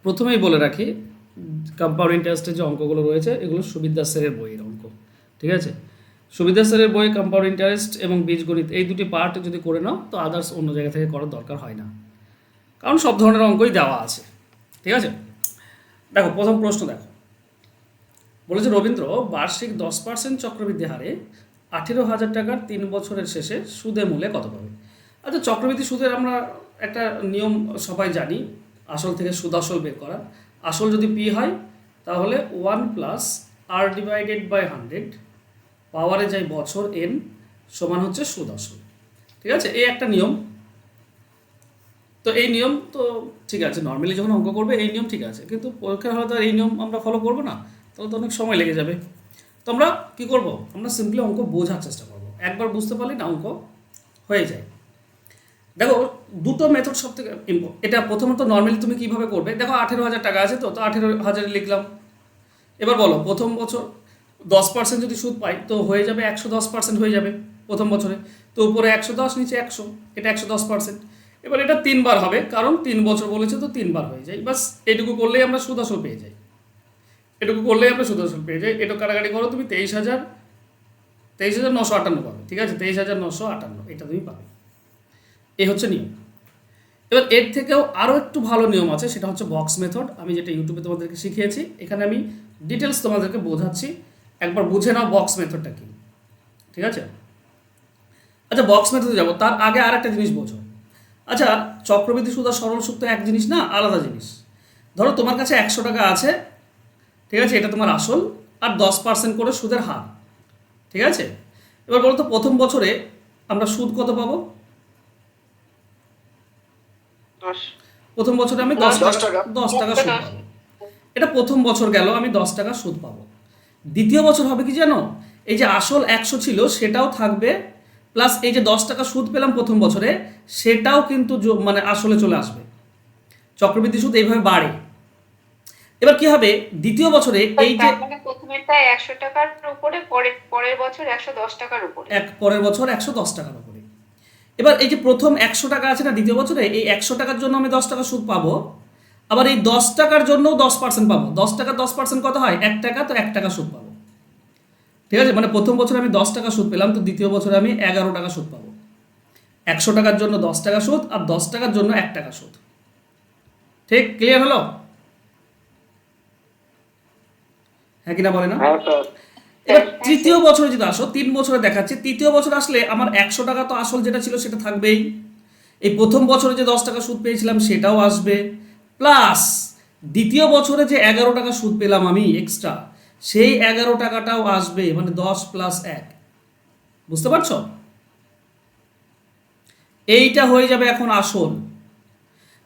প্রথমেই বলে রাখি, কম্পাউন্ড ইন্টারেস্টের যে অঙ্কগুলো রয়েছে এগুলো সুবিদ্যা স্যারের বইয়ের অঙ্ক, ঠিক আছে? সুবিদ্যা স্যারের বই কম্পাউন্ড ইন্টারেস্ট এবং বীজগণিত এই দুটি পার্ট যদি করে নাও তো আদার্স অন্য জায়গা থেকে করার দরকার হয় না, কারণ সব ধরনের অঙ্কই দেওয়া আছে, ঠিক আছে? দেখো প্রথম প্রশ্ন দেখো, বলেছে রবীন্দ্র বার্ষিক 10% চক্রবৃদ্ধি হারে 18,000 টাকার 3 বছরের শেষে সুদে মূলে কত পাবে? আচ্ছা, চক্রবৃদ্ধি সুদের আমরা একটা নিয়ম সবাই জানি, আসল থেকে সুদ আসল বের করা। আসল যদি পি হয় তাহলে 1 প্লাস আর ডিভাইডেড বাই 100 পাওয়ারে যায় বছর এন সমান হচ্ছে সুদ আসল, ঠিক আছে? এই একটা নিয়ম। তো এই নিয়ম তো ঠিক আছে, নর্মালি যখন অঙ্ক করবে এই নিয়ম ঠিক আছে, কিন্তু পরীক্ষার হলে তো আর এই নিয়ম আমরা ফলো করবো না, তাহলে তো অনেক সময় লেগে যাবে। তো আমরা কী করবো, আমরা সিম্পলি অঙ্ক বোঝার চেষ্টা করবো, একবার বুঝতে পারলে না অঙ্ক হয়ে যায়। দেখো দুটো মেথড সব থেকে এটা প্রথমত নর্মালি তুমি কীভাবে করবে, দেখো 18,000 টাকা আছে, তো 18,000 লিখলাম। এবার বলো প্রথম বছর 10% যদি সুদ পাই তো হয়ে যাবে 110% হয়ে যাবে প্রথম বছরে, তো উপরে 110 নিচে 100, এটা 110%। এবার এটা 3 বার হবে, কারণ 3 বছর বলেছে তো 3 বার হয়ে যায়, বাস এটুকু করলেই আমরা সুদ আসল পেয়ে যাই, এটুকু করলেই আমরা সুদ আসল পেয়ে যাই। এটা কাটাকাটি করো তুমি 23,958 পাবে, ঠিক আছে? 23,958 এটা তুমি পাবে, এই হচ্ছে নিয়ম। এবার এর থেকেও আরও একটু ভালো নিয়ম আছে, সেটা হচ্ছে বক্স মেথড, আমি যেটা ইউটিউবে তোমাদেরকে শিখিয়েছি, এখানে আমি ডিটেলস তোমাদেরকে বোঝাচ্ছি, একবার বুঝে নাও বক্স মেথডটা কি, ঠিক আছে? আচ্ছা, বক্স মেথডে যাবো তার আগে আর একটা জিনিস বোঝো। আচ্ছা, চক্রবৃদ্ধি সুদ আর সরল সুদ তো এক জিনিস না, আলাদা জিনিস। ধরো তোমার কাছে 100 টাকা আছে, ঠিক আছে? এটা তোমার আসল আর 10% করে সুদের হার, ঠিক আছে? এবার বলো তো প্রথম বছরে আমরা সুদ কত পাবো? 10 প্রথম বছরে আমি 10 টাকা 10 টাকা সুদ পাবো, এটা প্রথম বছর গেল, আমি 10 টাকা সুদ পাবো। দ্বিতীয় বছর হবে কি জানো, এই যে আসল 100 ছিল সেটাও থাকবে, প্লাস এই যে 10 টাকা সুদ পেলাম প্রথম বছরে সেটাও কিন্তু মানে আসলে চলে আসবে। চক্রবৃদ্ধি সুদ এইভাবে বাড়ে। এবার কি হবে দ্বিতীয় বছরে, এই যে মানে প্রথমেরটা 100 টাকার উপরে, পরের বছর 110 টাকার উপরে, পরের বছর 110 টাকার উপরে। এবার এই যে প্রথম 100 টাকা আছে না দ্বিতীয় বছরে, এই 100 টাকার জন্য আমি 10 টাকা সুদ পাবো, আবার এই 10 টাকার জন্য 10% পাবো। 10 টাকা 10% কত হয়? 1 টাকা, তো 1 টাকা সুদ পাবো, ঠিক আছে? মানে প্রথম বছরে আমি 10 টাকা সুদ পেলাম, তো দ্বিতীয় বছরে আমি 11 টাকা সুদ পাবো। 100 টাকার জন্য 10 টাকা সুদ আর 10 টাকার জন্য 1 টাকা সুদ, ঠিক ক্লিয়ার হলো? হ্যাঁ কিনা বলে না? এবার তৃতীয় বছরে যদি আসো, 3 বছরে দেখাচ্ছি, তৃতীয় বছর আসলে আমার 100 টাকা তো আসল যেটা ছিল সেটা থাকবেই, এই প্রথম বছরে যে 10 টাকা সুদ পেয়েছিলাম সেটাও আসবে, প্লাস দ্বিতীয় বছরে যে 11 টাকা সুদ পেলাম আমি এক্সট্রা, সেই 11 টাকাটাও আসবে, মানে 10 প্লাস 1, বুঝতে পারছো? এইটা হয়ে যাবে এখন আসল।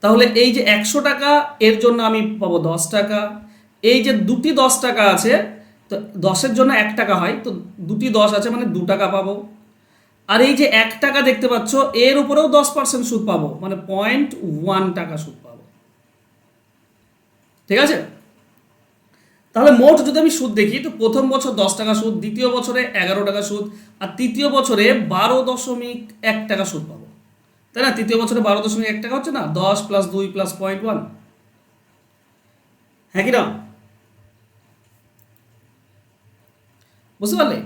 তাহলে এই যে 100 টাকা এর জন্য আমি পাবো 10 টাকা, এই যে দুটি 10 টাকা আছে, তো 10-এর জন্য 1 টাকা হয়, তো দুটি 10 আছে মানে 2 টাকা পাবো। আর এই যে 1 টাকা দেখতে পাচ্ছ এর উপরেও 10% সুদ পাবো, মানে 0.1 টাকা সুদ পাবো, ঠিক আছে? তাহলে মোট যদি আমি সুদ দেখি, তো প্রথম বছর 10 টাকা সুদ, দ্বিতীয় বছরে 11 টাকা সুদ, আর তৃতীয় বছরে 12.1 টাকা সুদ পাবো, তাই না? তৃতীয় বছরে 12.1 টাকা হচ্ছে না, 10 প্লাস 2 প্লাস 0.1, হ্যাঁ কি না? বুঝতে পারলে?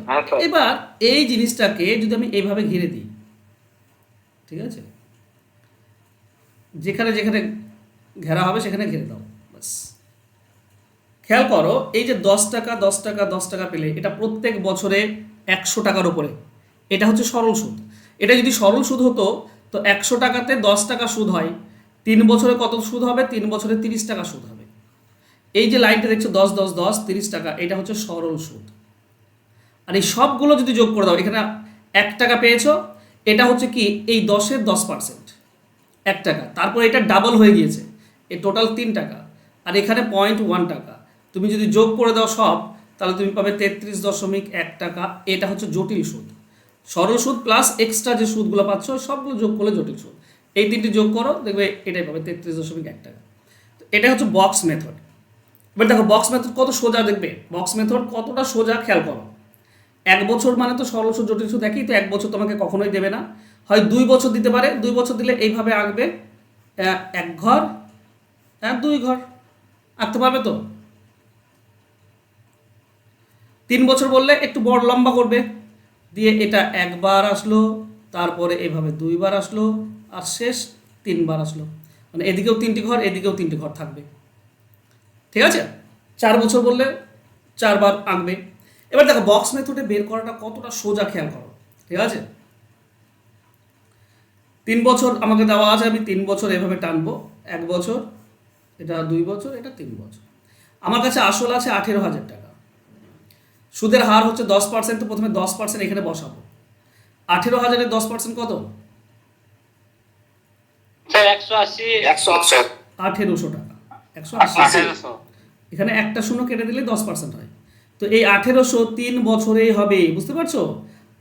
এবার এই জিনিসটাকে যদি আমি এইভাবে ঘিরে দিই, ঠিক আছে, যেখানে যেখানে ঘেরা হবে সেখানে ঘিরে দাও, বাস। খেয়াল করো এই যে 10 টাকা 10 টাকা 10 টাকা পেলে, এটা প্রত্যেক বছরে 100 টাকার উপরে, এটা হচ্ছে সরল সুদ। এটা যদি সরল সুদ হতো তো 100 টাকাতে 10 টাকা সুদ হয়, 3 বছরে কত সুদ হবে? 3 বছরে 30 টাকা সুদ হবে। এই যে লাইনটা দেখছো 10 10 10 30 টাকা, এটা হচ্ছে সরল সুদ। আর এই সবগুলো যদি যোগ করে দাও, এখানে 1 টাকা পেয়েছো, এটা হচ্ছে কি এই 10-এর 10%, 1 টাকা, তারপর এটা ডাবল হয়ে গিয়েছে, এই টোটাল 3 টাকা, আর এখানে 0.1 টাকা। তুমি যদি যোগ করে দাও সব, তাহলে তুমি পাবে 33.1 টাকা। এটা হচ্ছে জটিল সুদ। সরল সুদ প্লাস এক্সট্রা যে সুদগুলো পাচ্ছ সবগুলো যোগ করলে জটিল সুদ, এই তিনটি যোগ করো দেখবে এটাই পাবে 33.1 টাকা। তো এটা হচ্ছে বক্স মেথড। এবার দেখো বক্স মেথড কত সোজা, দেখবে বক্স মেথড কতটা সোজা খেয়াল করো। 1 বছর মানে তো সরল সুদ জটিল সুদ একই, তো 1 বছর তোমাকে কখনোই দেবে না, হয় 2 বছর দিতে পারে, 2 বছর দিলে এইভাবে আঁকবে, 1 ঘর 2 ঘর, আঁকতে পারবে তো? 3 বছর বললে একটু বড় লম্বা করবে, দিয়ে এটা একবার আসলো, তারপরে এভাবে দুইবার আসলো, আর শেষ 3বার আসলো, মানে এদিকেও 3টি ঘর এদিকেও 3টি ঘর থাকবে। ঠিক আছে? 4 বছর বললে 4বার আঁকবে। এবার দেখো বক্স মেথডে বের করাটা কতটা সোজা, খেয়াল করো। ঠিক আছে? 3 বছর আমাকে দেওয়া আছে, আমি 3 বছর এভাবে টানবো, 1 বছর, এটা 2 বছর, এটা 3 বছর। আমার কাছে আসল আছে 18,000 টাকা, সুদের হার হচ্ছে 10%, তো প্রথমে 10% এখানে বসাবো। 18,000-এর 10% কত? স্যার 180 1800 টাকা। 180, 1800 এখানে একটা শূন্য কেটে দিলে 10% হয়। তো এই 1800 3 বছরেই হবে, বুঝতে পারছো?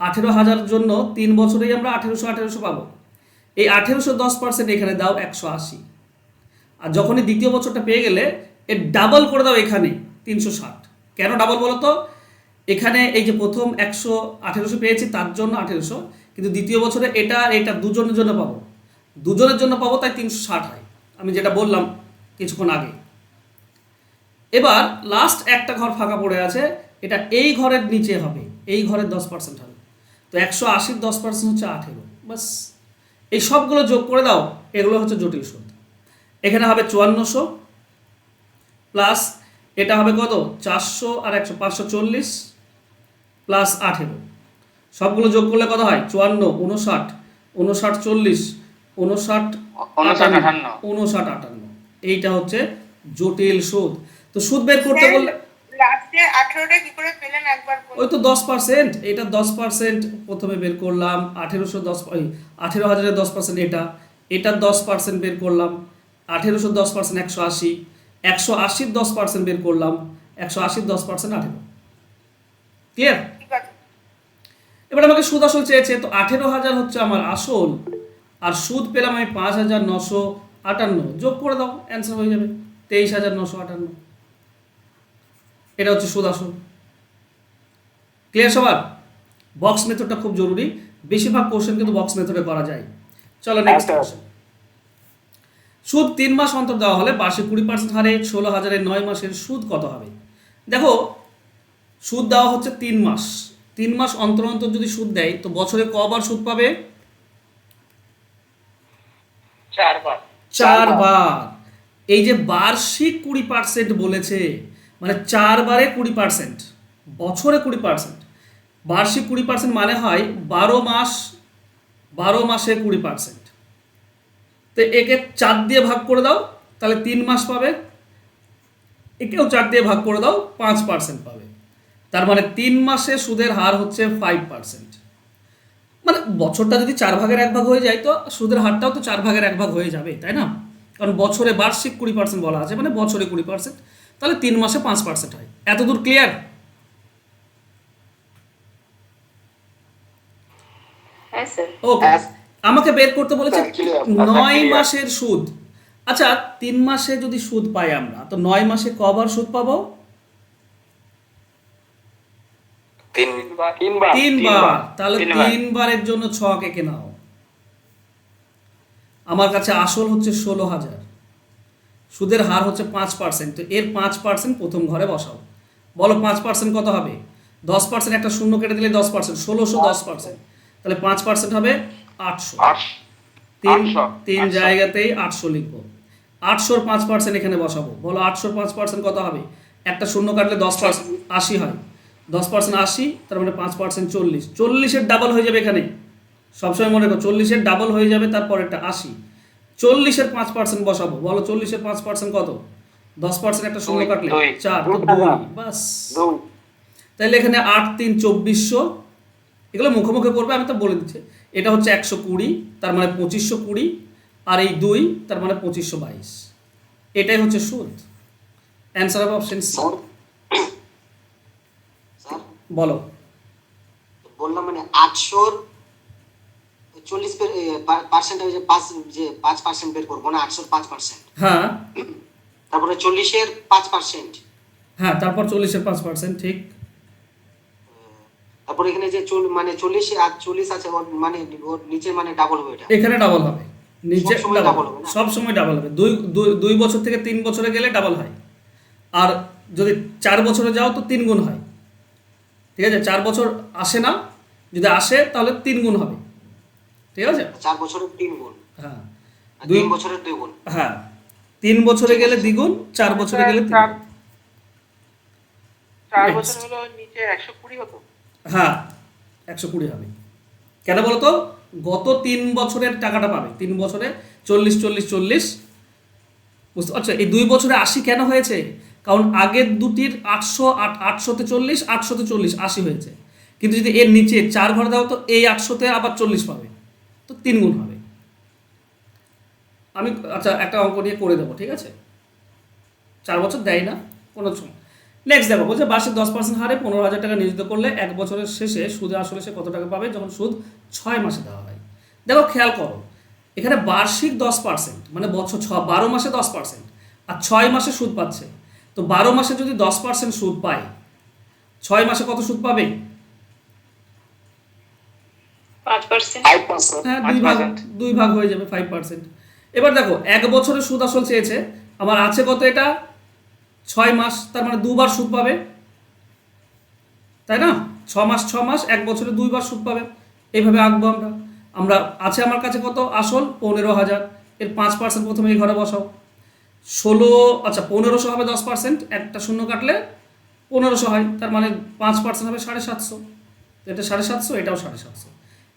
18,000 জন্য 3 বছরেই আমরা 1800 পাবো। এই 1800 10% এখানে দাও 180, আর যখনই দ্বিতীয় বছরটা পেয়ে গেলে এর ডাবল করে দাও এখানে 360। কেন ডাবল বলো তো? এখানে এই যে প্রথম 1800 পেয়েছি তার জন্য 1800, কিন্তু দ্বিতীয় বছরে এটা এটা দুজনের জন্য পাবো, তাই 360 হয়, আমি যেটা বললাম কিছুক্ষণ আগে। এবার লাস্ট একটা ঘর ফাঁকা পড়ে আছে, এটা এই ঘরের নিচে হবে, এই ঘরের 10% হবে, তো 180-র 10% হচ্ছে 18, বাস। এই সবগুলো যোগ করে দাও, এগুলো হচ্ছে জটিল সুদ। এখানে হবে 5400 প্লাস এটা হবে কত, 400 আর 100 540 প্লাস 18, সবগুলো যোগ করলে কত হয়, 54 59 59 40 59 58, এইটা হচ্ছে জটিল সুদ। তো সুদ বের করতে বললে লাস্টে 18টা কি করে পেলেন একবার বলুন? ওই তো 10%, এটা 10% প্রথমে বের করলাম, 18,000-এর 10% এটা 10% বের করলাম, 1800 10% 180, 180-র 10% বের করলাম, 180-র 10% 18। ক্লিয়ার? ঠিক আছে। এবার আমাকে সুদ আসল চেয়েছে, তো 18,000 হচ্ছে আমার আসল, আর সুদ পেলাম আমি 5,958, যোগ করে দাও, অ্যান্সার হয়ে যাবে 23,958। এটা হচ্ছে সুদ আসল। ক্লিয়ার সবার? বক্স মেথডটা খুব জরুরি, বেশিরভাগ কোশ্চেন কিন্তু বক্স মেথডে করা যায়। চলো নেক্সট কোশ্চেন। সুদ 3 মাস অন্তর দেওয়া হলে বার্ষিক 20% হারে 16,000-এর 9 মাসের সুদ কত হবে? দেখো সুদ দেওয়া হচ্ছে 3 মাস, 3 মাস অন্তর অন্তর যদি সুদ দেয় তো বছরে কবার সুদ পাবে? 4বার। 4বার। এই যে বার্ষিক 20% বলেছে, মানে 4 বারে 20%, বছরে 20%, বার্ষিক 20% মানে হয় 12 মাস, 12 মাসে 20%। তো একে 4 দিয়ে ভাগ করে দাও, তাহলে 3 মাস পাবে, একেও 4 দিয়ে ভাগ করে দাও, 5% পাবে। তার মানে 3 মাসে সুদের হার হচ্ছে 5%। মানে বছরটা যদি 4 ভাগের 1 ভাগ হয়ে যায় তো সুদের হারটাও তো 4 ভাগের 1 ভাগ হয়ে যাবে, তাই না? কারণ বছরে বার্ষিক 20% বলা আছে, মানে বছরে 20%, তাহলে 3 মাসে 5% হয়। এতদূর ক্লিয়ার? হ্যাঁ স্যার। ওকে, আমাকে বের করতে বলেছে Sir, clear. 9 Clear. মাসের সুদ। আচ্ছা 3 মাসে যদি সুদ পাই আমরা, তো 9 মাসে কবার সুদ পাবো? 3বার। তাহলে 3 বারের জন্য ছক এঁকে নাও। আমার কাছে আসল হচ্ছে 16,000, সুদের হার হচ্ছে 5%, তো এর 5% প্রথম ঘরে বসাও। বলো 5% কত হবে? 10% একটা শূন্য কেটে দিলে 10%, 1600 10%, তাহলে 5% হবে 800। তিন জায়গাতেই 800 লিখবো। 800-র 5% এখানে বসাবো। বলো 800-র 5% কত হবে? একটা শূন্য কাটলে 10% 80 হয়, 10% 80, তার মানে 5% 40, 40-এর ডাবল হয়ে যাবে এখানে, সবসময় মনে করো 40-এর ডাবল হয়ে যাবে, তারপর একটা 80, 40-এর 5% বসাবো। বলো 40-এর 5% কত? 10% একটা শূন্য কাটলে 4, তো 2, বাস। তাহলে এখানে 8 3 2400, এগুলো মুখে মুখে করবে, আমি তো বলে দিচ্ছি। এটা হচ্ছে 120, তার মানে 2520, আর এই 2, তার মানে 2522। এটাই হচ্ছে সুদ। অ্যান্সার হবে অপশন সি। স্যার বলো। বললাম মানে 800 40% যে 5% বের করবো না, 800 5%, হ্যাঁ তারপরে 40-এর 5%, হ্যাঁ, তারপর 40-এর 5%, ঠিক। তারপরে এখানে যে মানে 40 আর 40 আছে, ওর মানে ওর নিচে মানে ডাবল হবে, এটা এখানে ডাবল হবে, নিচে সবসময় ডাবল double হবে না? সব সময় ডাবল হবে। 2 বছর থেকে 3 বছরে গেলে ডাবল হয়, আর যদি 4 বছরে যাও তো 3 গুণ হয়, ঠিক আছে? 4 বছর আসে না, যদি আসে তাহলে 3 গুণ হবে, ঠিক আছে? 4 বছরের 3 গুণ, হ্যাঁ, আর দুই 3 বছরের 2 গুণ। হ্যাঁ, 3 বছরে গেলে দ্বিগুণ, 4 বছরে গেলে 3 গুণ। 4 Next. বছর হলো নিচে 120 হতো। হ্যাঁ, 120 হবে। কেন বলো তো? গত 3 বছরের টাকাটা পাবে, 3 বছরে 40 40 40, বুঝতে পারছো? এই 2 বছরে 80 কেন হয়েছে? কারণ আগের দুটির 800 800তে 40 800তে 40 80 হয়েছে, কিন্তু যদি এর নিচে 4 ঘর দাও তো এই 800তে আবার 40 পাবে, তো 3 গুণ হবে। আমি আচ্ছা একটা অঙ্ক নিয়ে করে দেবো, ঠিক আছে? 4 বছর দেয় না কোনো সময়। নেক্সট দেখো, বলছে বার্ষিক 10% হারে 15,000 টাকা নিয়োজিত করলে 1 বছরের শেষে সুদে আসলে সে কত টাকা পাবে যখন সুদ 6 মাসে দেওয়া হয়। দেখো খেয়াল করো, এখানে বার্ষিক 10% মানে বছর 12 মাসে 10%, আর 6 মাসে সুদ পাচ্ছে। তো 12 মাসে যদি 10% সুদ পায়, 6 মাসে কত সুদ পাবে? 5%। হ্যাঁ, দুই ভাগ হয়ে যাবে, 5%। এবার দেখো 1 বছরের সুদ আসল চেয়েছে, আমার আছে কত? এটা 6 মাস, তার মানে 2 বার সুদ পাবে, তাই না? 6 মাস 6 মাস, 1 বছরে 2 বার সুদ পাবে। এইভাবে আঁকবো আমরা। আমরা আছে আমার কাছে কত আসল? 15,000, এর 5% প্রথমে এই ঘরে বসাও। 16, আচ্ছা 1500 হবে 10%, একটা শূন্য কাটলে 1500 হয়, তার মানে 5% হবে 750। এটা 750, এটাও 750।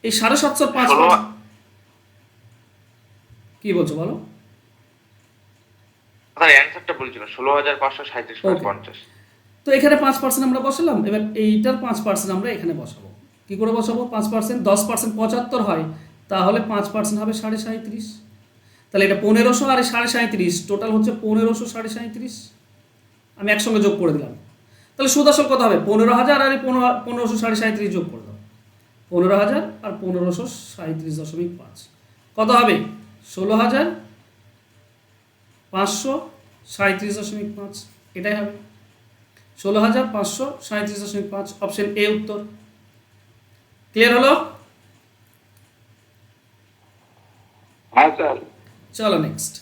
এই 750 5%, কি বলছো বলো? আপনার অ্যান্সারটা বলছিল 16,537.50। তো এখানে 5% আমরা বসালাম, এবার এইটার 5% আমরা এখানে বসাবো। কি করে বসাবো? 5%, 10% 75 হয়, তাহলে 5% হবে 37.5। তাহলে এটা 1500 আর 37.5, টোটাল হচ্ছে 1500 37.5। আমি একসঙ্গে যোগ করে দিলাম। তাহলে সুদ আসল কত হবে? 15,000 আর এই 1500 37.5 যোগ করে দাও। 15,000 আর 1537.5 কত হবে? 16,537.5, এটাই হবে 16,537.5, অপশন এ উত্তর। ক্লিয়ার হলো? হ্যাঁ স্যার। চলো নেক্সট।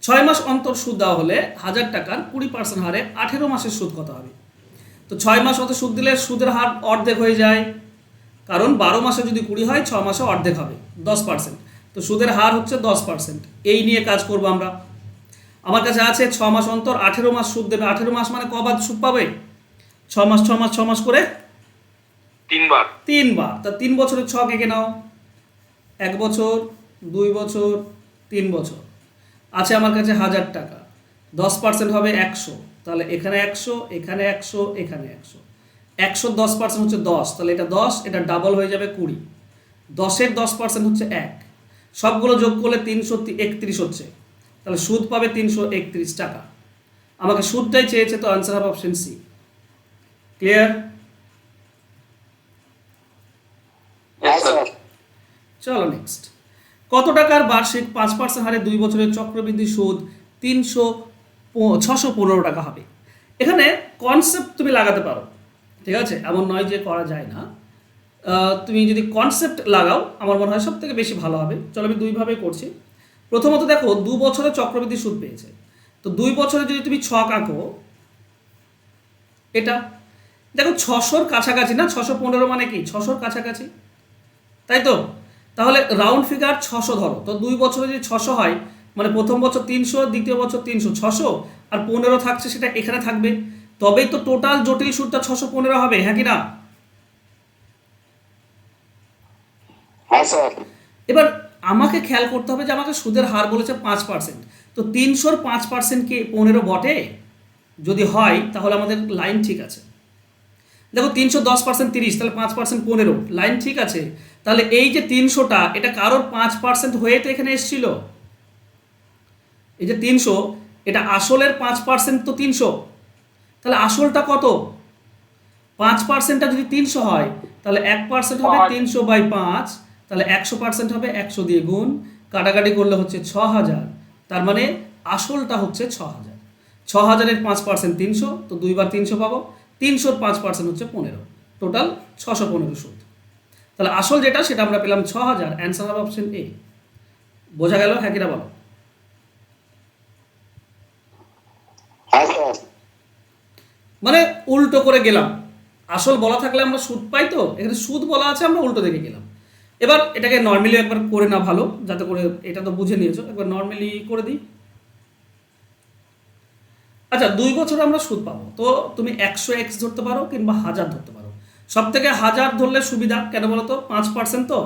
6 মাস অন্তর সুদ দেওয়া হলে 1000 টাকার 20% হারে 18 মাসের সুদ কত হবে? তো 6 মাস অন্তর সুদ দিলে সুদের হার অর্ধেক হয়ে যায়, কারণ 12 মাসে যদি 20 হয় 6 মাসে অর্ধেক হবে 10%, তো সুদের হার হচ্ছে 10%। এই নিয়ে কাজ করব আমরা। আমার কাছে আছে 6 মাস অন্তর 18 মাস সুদ দেবে। 18 মাস মানে কবার সুদ পাবে? 6 মাস 6 মাস 6 মাস করে 3 বার। 3 বার। তা 3 বছরের ছক এঁকে নাও। 1 বছর, 2 বছর, 3 বছর। আছে আমার কাছে 1000 টাকা, 10% হবে 100, তাহলে এখানে 100, এখানে 100, এখানে 100। 100 10% হচ্ছে 10, তাহলে এটা 10, এটা ডাবল হয়ে যাবে 20। 10-এর 10% হচ্ছে 1, সবগুলো যোগ করলে 331 হচ্ছে, তাহলে সুদ পাবে 331 টাকা। আমাকে সুদটাই চেয়েছে, তো আনসার হবে অপশন সি। ক্লিয়ার? চলো নেক্সট। কত টাকার বার্ষিক 5% হারে 2 বছরের চক্রবৃদ্ধি সুদ 615 টাকা হবে? এখানে কনসেপ্ট তুমি লাগাতে পারো, ঠিক আছে? এমন নয় যে করা যায় না। তুমি যদি কনসেপ্ট লাগাও আমার মনে হয় সব থেকে বেশি ভালো হবে। চলো আমি দুইভাবে করছি। প্রথমত দেখো 2 বছরে চক্রবৃদ্ধি সুদ পেয়েছে, তো 2 বছরে যদি তুমি ছক আঁকো, এটা দেখো 600-র কাছাকাছি না? 615 মানে কি 600-র কাছাকাছি, তাই তো? তাহলে রাউন্ড ফিগার 600 ধরো। তো 2 বছরে যদি 600 হয়, মানে প্রথম বছর 300, দ্বিতীয় বছর 300, 600 আর 15 থাকছে, সেটা এখানে থাকবে, তবেই তো টোটাল জটিল সুদটা 615 হবে, হ্যাঁ কি না? হ্যাঁ স্যার। এবার আমাকে খেয়াল করতে হবে যে আমাকে সুদের হার বলেছে 5%, তো 300-র 5% কি 15 বটে? যদি হয় তাহলে আমাদের লাইন ঠিক আছে। দেখো 300 10% 30, তাহলে 5% 15, লাইন ঠিক আছে। তাহলে এই যে 300টা, এটা কারোর 5% হয়ে তো এখানে এসেছিল। এই যে 300, এটা আসলের 5% তো 300, তাহলে আসলটা কত? 5%টা যদি 300 হয়, তাহলে 1% হবে 300/5, তাহলে 100% হবে 100 দিয়ে গুণ, কাটাকাটি করলে হচ্ছে 6000, তার মানে আসলটা হচ্ছে 6000। 6000-এর 5% 300, তো 2 বার 300 পাবো। 300-র 5% হচ্ছে 15, টোটাল 615 সুদ। তাহলে আসল যেটা সেটা আমরা পেলাম 6000, অ্যান্সার হবে অপশন এ। বোঝা গেল, হ্যাঁ কিনা বলো? হ্যাঁ স্যার। মানে উল্টো করে গেলাম। আসল বলা থাকলে আমরা সুদ পাই, তো এখানে সুদ বলা আছে, আমরা উল্টো দিকে গেলাম। এবার এটাকে নর্মালি একবার করে না ভালো, যাতে করে এটা তো বুঝে নিয়েছো, একবার নর্মালি করে দিই। আচ্ছা 2 বছর আমরা সুদ পাবো, তো তুমি 100x ধরতে পারো কিংবা 1000 ধরতে পারো। সব থেকে 1000 ধরলে সুবিধা, কেন বলো তো? 5%, তো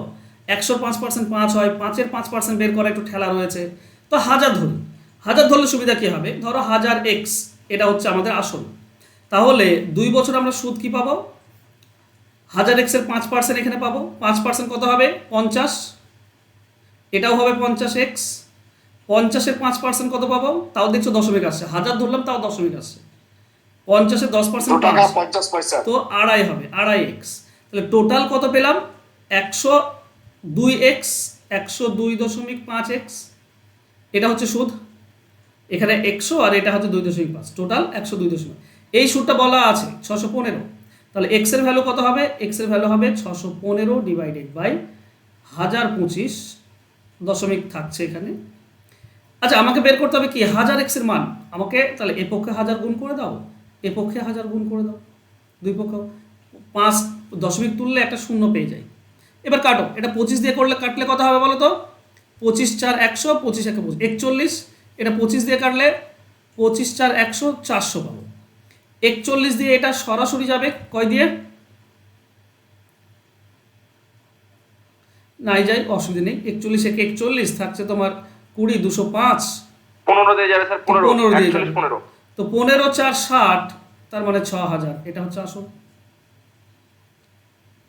100 5% 5 হয়, 5-এর 5% বের করা একটু ঠেলা রয়েছে, তো 1000 ধরি। 1000 ধরলে সুবিধা কী হবে? ধরো 1000x, এটা হচ্ছে আমাদের আসল। তাহলে 2 বছর আমরা সুদ কি পাবো? 1000x এর 5% এখানে পাবো। 5% কত হবে? 50। এটাও হবে 50x। 50-এর 5% কত পাবো? তাও দেখছো দশমিক আসছে, 1000 ধরলাম তাও দশমিক আসছে। 50-এর 10% 50 তো আড়াই হবে, 2.5x। তাহলে টোটাল কত পেলাম? 102x, 102.5x। এটা হচ্ছে সুদ, এখানে 100 আর এটা হচ্ছে 2.5, টোটাল 102. এই সুদটা বলা আছে 615। তাহলে x এর ভ্যালু কত হবে? x এর ভ্যালু হবে 615 ডিভাইডেড বাই 1025 দশমিক থাকছে এখানে। আচ্ছা আমাকে বের করতে হবে কি 1000x এর মান। আমাকে তাহলে এ পক্ষে 1000 গুণ করে দাও, এ পক্ষে 1000 গুণ করে দাও, দুই পক্ষ 5 দশমিক তুললে একটা শূন্য পেয়ে যাই। এবার কাটো, এটা 25 দিয়ে করলে কাটলে কত হবে বলো তো? 25 4 100, 25 1 41। এটা 25 দিয়ে কাটলে 25 4 100, 400 পাবো। 41 দিয়ে এটা সরাসরি যাবে কয় দিয়ে? নাই যাই, অসুবিধা নেই। 41 1 41 থাকছে তোমার 20 205, 15 দিয়ে যাবে স্যার, 15 15 দিয়ে যাবে। 15। তো 15 4 60, তার মানে 6000, এটা হচ্ছে আসল।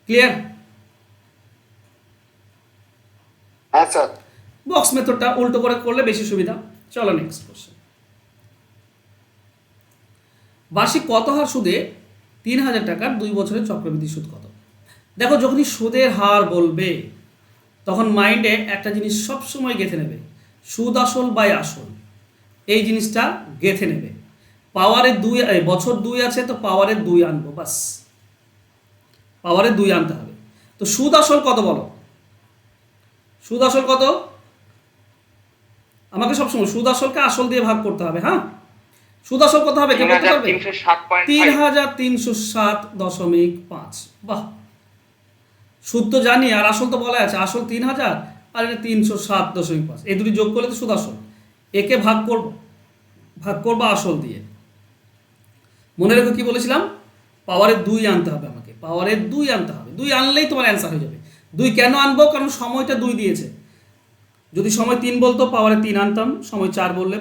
ক্লিয়ার? হ্যাঁ স্যার। বক্স মেথডটা উল্টো করে করলে বেশি সুবিধা। চলো নেক্সট কোশ্চেন। বার্ষিক কত হার সুদে 3000 টাকার 2 বছরের চক্রবৃদ্ধি সুদ কত? দেখো যখনই সুদের হার বলবে তখন মাইন্ডে একটা জিনিস সবসময় গেঁথে নেবে, সুদ আসল বাই আসল, এই জিনিসটা গেঁথে নেবে। পাওয়ারের 2, বছর 2 আছে তো পাওয়ারের 2 আনবো, বাস পাওয়ারের 2 আনতে হবে। তো সুদ আসল কত বলো? সুদ আসল কত? আমাকে সবসময় সুদ আসলকে আসল দিয়ে ভাগ করতে হবে। হ্যাঁ, সুদ আসল কত হবে? 3307.5। বাহ, সুদ তো জানি আর আসল তো বলা আছে, আসল 3000 আর এটা 307.5, এই দুটি যোগ করলে তো সুদ আসল। একে ভাগ করবো আসল দিয়ে। মনে রেখো কি বলেছিলাম? পাওয়ারের 2 আনতে হবে আমাকে, পাওয়ারের 2 আনতে হবে। 2 আনলেই তোমার অ্যান্সার হয়ে যাবে। 2 কেন আনবো? কারণ সময়টা 2 দিয়েছে। যদি সময় 3 বলতো পাওয়ারে 3 আনতাম, সময় 4 বললে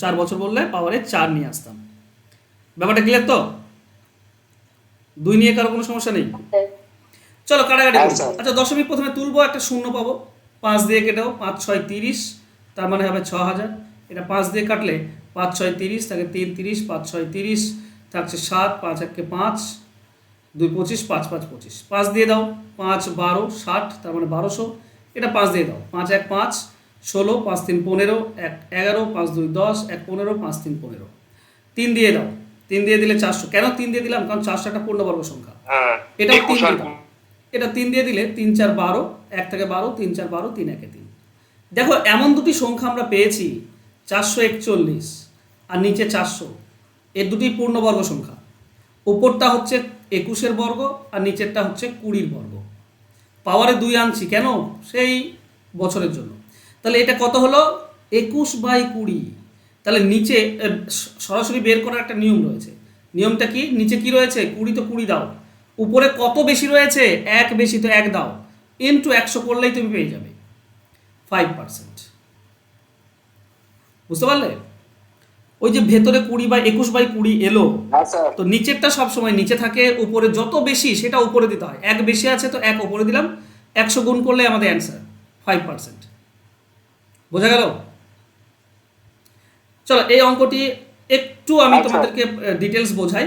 4 বছর বললে পাওয়ারে 4 নিয়ে আসতাম। ব্যাপারটা ক্লিয়ার তো? 2 নিয়ে কারো কোনো সমস্যা নেই? চলো কাটাকাটি করি। আচ্ছা দশমিক প্রথমে তুলবো, একটা শূন্য পাবো, 5 দিয়ে কেটাও, 5 6 30, তার মানে হবে 6000। এটা 5 দিয়ে কাটলে 5 6 30 থাকে 3 30, 5 6 30 থাকছে 7, 5 1 5, 2 25, 5 5 25। 5 দিয়ে দাও, 5 12 60, তার মানে 1200। এটা 5 দিয়ে দাও, 5 1 5 16, 5 3 15, 1 11, 5 2 10, 1 15, 5 3 15। 3 দিয়ে দাও, 3 দিয়ে দিলে 400। কেন 3 দিয়ে দিলাম? কারণ 400 একটা পূর্ণবর্গ সংখ্যা। হ্যাঁ, এটাও 3 দিয়ে দাও, এটা 3 দিয়ে দিলে 3 4 12, 1 থেকে 12, 3 4 12, 3 1 3। দেখো এমন দুটি সংখ্যা আমরা পেয়েছি, 441 আর নিচে 400, এর দুটি পূর্ণবর্গ সংখ্যা। উপরটা হচ্ছে 21-এর বর্গ আর নিচেরটা হচ্ছে 20-এর বর্গ। পাওয়ারে 2 আনছি কেন? সেই বছরের জন্য। তাহলে এটা কত হলো? 21/20। তাহলে নিচে সরাসরি বের করার একটা নিয়ম রয়েছে। নিয়মটা কি? নিচে কি রয়েছে? 20, তো 20 দাও। উপরে কত বেশি রয়েছে? 1 বেশি, তো 1 দাও, ইনটু 100 করলেই তুমি পেয়ে যাবে 5%। বুঝতে পারলে? ওই যে ভেতরে 20/21/20 এলো, হ্যাঁ স্যার। তো নিচেরটা সবসময় নিচে থাকে, উপরে যত বেশি সেটা উপরে দিতে হয়। 1 বেশি আছে তো 1 উপরে দিলাম, 100 গুণ করলে আমাদের অ্যান্সার 5%। বোঝা গেল? চলো এই অঙ্কটি একটু আমি তোমাদেরকে ডিটেলস বোঝাই,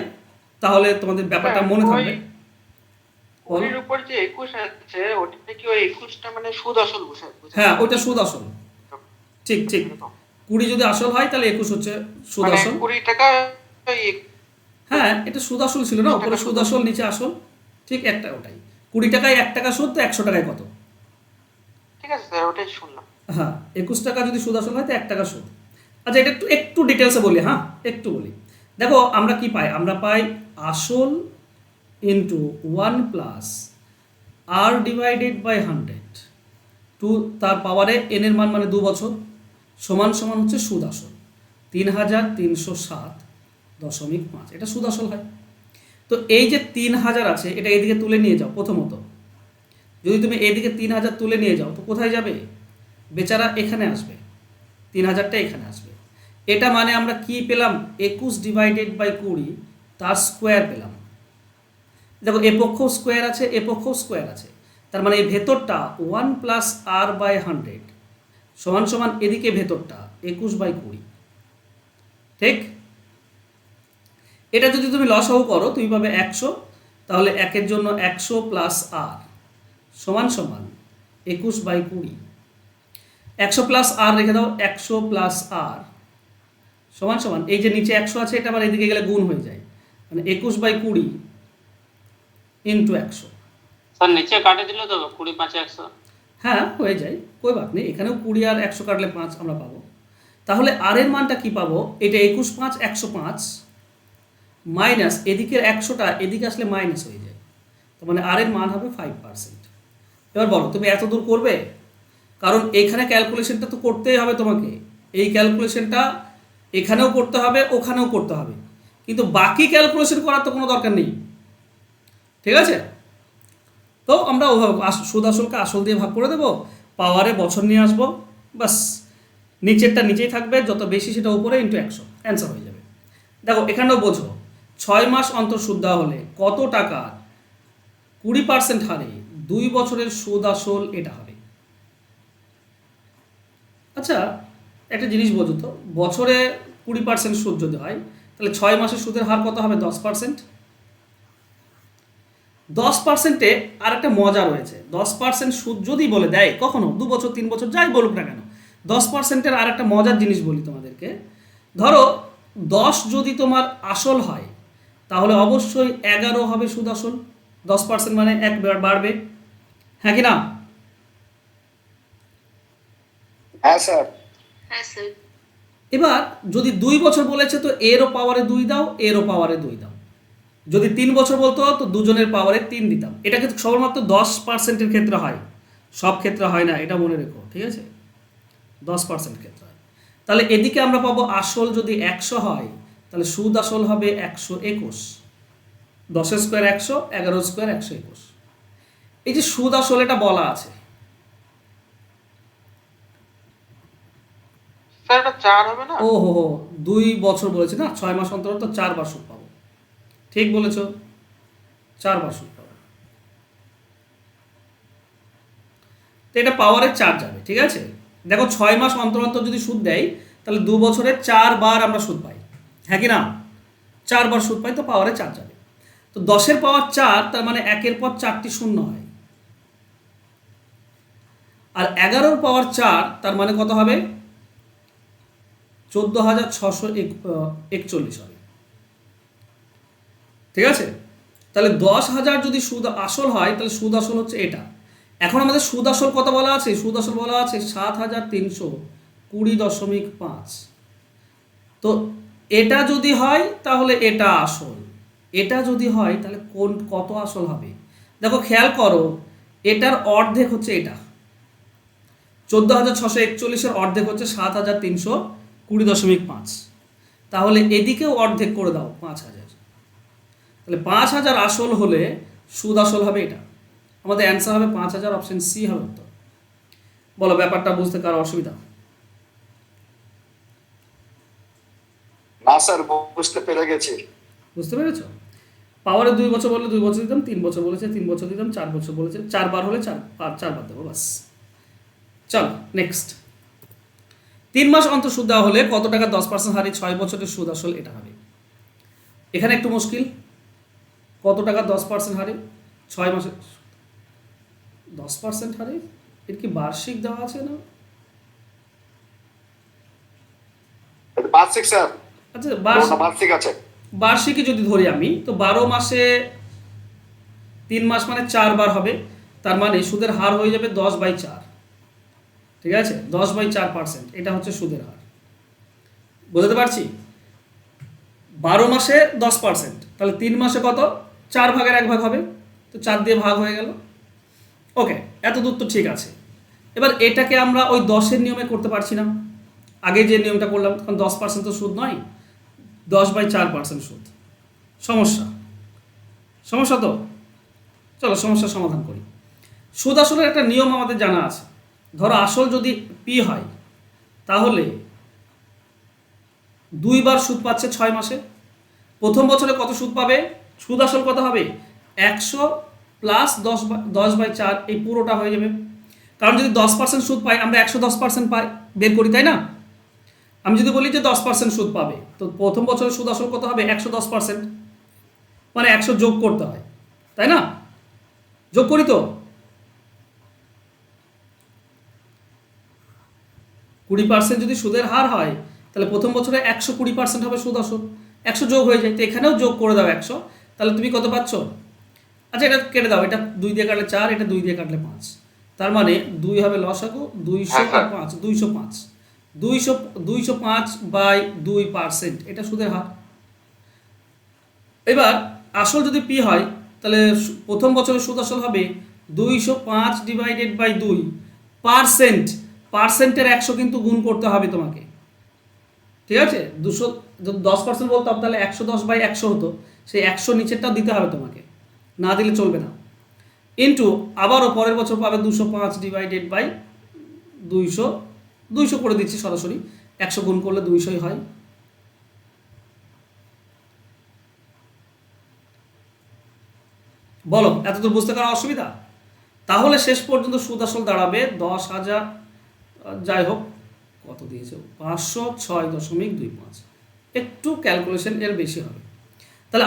তাহলে তোমাদের ব্যাপারটা মনে থাকবে। ওর উপর যে 21 আছে, ওটা কি ওই 21টা মানে সুদ আসল বোঝায়? হ্যাঁ ওইটা সুদ আসল, ঠিক ঠিক। 20 যদি আসল হয় তাহলে 21 হচ্ছে সুদ মানে আসল। 20 টাকা হ্যাঁ এটা সুদ আসল ছিল না, উপরে সুদ আসল নিচে আসল, ঠিক একটা ওটাই। 20 টাকায় 1 টাকা সুদ, তো 100 টাকায় কত? ঠিক আছে স্যার, ওটাই শুনলাম। হ্যাঁ 21 টাকা যদি সুদ আসল হয় তো 1 টাকা সুদ। আচ্ছা এটা একটু ডিটেলসে বলি, হ্যাঁ একটু বলি। দেখো আমরা কি পাই, আমরা পাই আসল into 1 plus r divided by 100 to তার পাওয়ারে এন এর মান মানে 2 বছর সমান সমান হচ্ছে সুদ আসল 3307.5, এটা সুদ আসল হয়। তো এই যে 3000 আছে এটা এদিকে তুলে নিয়ে যাও। প্রথমত যদি তুমি এদিকে 3000 তুলে নিয়ে যাও তো কোথায় যাবে, বেচারা এখানে আসবে, 3000টা এখানে আসবে। এটা মানে আমরা কি পেলাম, 21 ডিভাইডেড বাই 20 তার স্কোয়ার পেলাম। দেখো এ পক্ষ স্কোয়ার আছে, এ পক্ষ স্কোয়ার আছে, তার মানে এই ভেতরটা 1 প্লাস আর বাই 100 সমান সমান এদিকে ভেতরটা 21 বাই 20, ঠিক। এটা যদি তুমি লসাগু করো তুমি পাবে 100, তাহলে 1-এর জন্য 100 প্লাস আর সমান সমান 21 বাই 20। 100 প্লাস আর রেখে দাও, 100 প্লাস আর সমান সমান এই যে নিচে 100 আছে এটা আবার এদিকে গেলে গুণ হয়ে যায়, মানে 21 বাই 20 ইন্টু 100। স্যার নিচে কাটে দিলে তো 20 5 100। হ্যাঁ হয়ে যায়, কই বাত নেই, এখানেও 20 আর 100 কাটলে 5 আমরা পাবো। তাহলে আর এর মানটা কি পাবো, এটা 21 5 105 মাইনাস এদিকের 100টা এদিকে আসলে মাইনাস হয়ে যায়, তার মানে আর এর মান হবে 5%। এবার বলো তুমি এত দূর করবে, কারণ এখানে ক্যালকুলেশনটা তো করতেই হবে তোমাকে, এই ক্যালকুলেশনটা এখানেও করতে হবে ওখানেও করতে হবে, কিন্তু বাকি ক্যালকুলেশন করার তো কোনো দরকার নেই, ঠিক আছে। তো আমরা ওভাবে সুদ আসলকে আসল দিয়ে ভাগ করে দেবো, পাওয়ারে বছর নিয়ে আসবো, বাস নিচেরটা নিচেই থাকবে, যত বেশি সেটা উপরে ইন্টু 100, অ্যান্সার হয়ে যাবে। দেখো এখানেও বোঝো 6 মাস অন্তর সুদ দেওয়া হলে কত টাকা 20% হারে 2 বছরের সুদ আসল এটা হবে। আচ্ছা একটা জিনিস বোঝো তো, বছরে 20% সুদ যদি হয় তাহলে 6 মাসের সুদের হার কত হবে, 10%। 10%-এ আর একটা মজা রয়েছে, 10% সুদ যদি বলে দেয় কখনো 2 বছর 3 বছর যাই বলুক না কেন, 10%-এর আর একটা মজার জিনিস বলি তোমাদেরকে। ধরো 10 যদি তোমার আসল হয় তাহলে অবশ্যই 11 হবে সুদ আসল, 10% মানে 1 বাড়বে, হ্যাঁ কি না? হ্যাঁ স্যার। হ্যাঁ স্যার। এবার যদি 2 বছর বলেছে তো এরও পাওয়ারে 2 দাও, এরও পাওয়ারে 2 দাও। যদি 3 বছর বলতো তো দুজনের পাওয়ারে 3 দিতাম। এটা কিন্তু কেবলমাত্র 10%-এর ক্ষেত্রে হয়, সব ক্ষেত্রে হয় না, এটা মনে রেখো, ঠিক আছে, 10% ক্ষেত্রে হয়। তাহলে এদিকে আমরা পাবো আসল যদি 100 হয় তাহলে সুদ আসল হবে 121, 10 স্কোয়ার 100, 11 স্কোয়ার 121। এই যে সুদ আসল এটা বলা আছে, স্যার এটা 4 হবে না? ও হো হো 2 বছর বলেছে না, 6 মাস অন্তর তো 4 বার সুদ পাবো, ঠিক বলেছ, 4 বার সুদ পাবো। তো এটা পাওয়ারের 4 যাবে, ঠিক আছে। দেখো 6 মাস অন্তর অন্তর যদি সুদ দেয় তাহলে 2 বছরে 4 বার আমরা সুদ পাই, হ্যাঁ কি না, 4 বার সুদ পাই, তো পাওয়ারে 4 যাবে। তো 10-এর পাওয়ার 4, তার মানে 1-এর পর 4টি শূন্য হয়, আর 11-র পাওয়ার 4 তার মানে কত হবে, 14,641 হবে, ঠিক আছে। তাহলে 10,000 যদি সুদ আসল হয় তাহলে সুদ আসল হচ্ছে এটা। এখন আমাদের সুদ আসল কত বলা আছে, সুদ আসল বলা আছে 7,320.5। তো এটা যদি হয় তাহলে এটা আসল, এটা যদি হয় তাহলে কত আসল হবে। দেখো খেয়াল করো, এটার অর্ধেক হচ্ছে এটা, 14,641-এর অর্ধেক হচ্ছে 7,320.5, তাহলে এদিকেও অর্ধেক করে দাও 5,000, তাহলে 5,000 আসল হলে সুদ আসল হবে এটা, আমাদের অ্যান্সার হবে 5,000, অপশন সি হবে উত্তর। বলো ব্যাপারটা বুঝতে কারো অসুবিধা? না স্যার বুঝতে পেরে গেছি। বুঝতে পেরেছ? পাওয়ারে 2 বছর বললে 2 বছর দিতাম, 3 বছর বলেছে 3 বছর দিতাম, 4 বছর বলেছে 4 বার হলে 4 বার দেবো, বাস। চলো নেক্সট, 3 মাস অন্তর সুদ দেওয়া হলে কত টাকা 10% হারে 6 বছরের সুদ আসল এটা হবে। এখানে একটু মুশকিল, কত টাকা 10% হারে 6 মাসে 10% হারে, এর কি বার্ষিক দেওয়া আছে না? বার্ষিক স্যার, আচ্ছা বার্ষিক আছে। বার্ষিকই যদি ধরি আমি, তো 12 মাসে 3 মাস মানে 4 বার হবে, তার মানে সুদের হার হয়ে যাবে 10/4, ঠিক আছে, 10/4%, এটা হচ্ছে সুদের হার। বুঝতে পারছি? 12 মাসে 10%, তাহলে 3 মাসে কত? 4/1 হবে, তো 4 দিয়ে ভাগ হয়ে গেল। ওকে, এত দূর তো ঠিক আছে। এবার এটাকে আমরা ওই 10-এর নিয়মে করতে পারছি না, আগে যে নিয়মটা করলাম, কারণ 10% তো সুদ নয়, 10/4% সুদ। সমস্যা তো, চলো সমস্যার সমাধান করি। সুদ আসলের একটা নিয়ম আমাদের জানা আছে। ধরো আসল যদি পি হয়, তাহলে 2 বার সুদ পাচ্ছে 6 মাসে। প্রথম বছরে কত সুদ পাবে? সুদ আসল কত হবে? 100 প্লাস 10/4, এই পুরোটা হয়ে যাবে। কারণ যদি 10% সুদ পাই, আমরা 110% পাই বের করি, তাই না? আমি যদি বলি যে 10% সুদ পাবে, তো প্রথম বছরের সুদ আসল কত হবে? 110%, মানে 100 যোগ করতে হয়, তাই না? যোগ করি তো। 20% যদি সুদের হার হয়, তাহলে প্রথম বছরে 120% হবে সুদ আসল, 100 যোগ হয়ে যায়, তো এখানেও যোগ করে দাও 100, তাহলে তুমি কত পাচ্ছ? আচ্ছা, এটা কেটে দাও, এটা 2 দিয়ে কাটলে 4, এটা 2 দিয়ে কাটলে 5, তার মানে 2 হবে লসাগু, 200 আর 5, 205/2%, এটা সুদের হার। এবার আসল যদি পি হয়, তাহলে প্রথম বছরের সুদ আসল হবে 205/2 পার্সেন্ট। পার্সেন্টের 100 কিন্তু গুণ করতে হবে তোমাকে, ঠিক আছে? 200 যদি 10% বলতাম, তাহলে 110/100 হতো, সেই 100 নিচেরটাও দিতে হবে তোমাকে, না দিলে চলবে না। ইন্টু আবারও পরের বছর পাবে 205/200, 200 করে দিচ্ছি সরাসরি, 100 গুণ করলে 200ই হয়। বলো, এতদূর বুঝতে পারা অসুবিধা? তাহলে শেষ পর্যন্ত সুদ আসল দাঁড়াবে 10,000, যাই হোক কত দিয়েছে, 506.25। একটু ক্যালকুলেশন এর বেশি হবে, তাহলে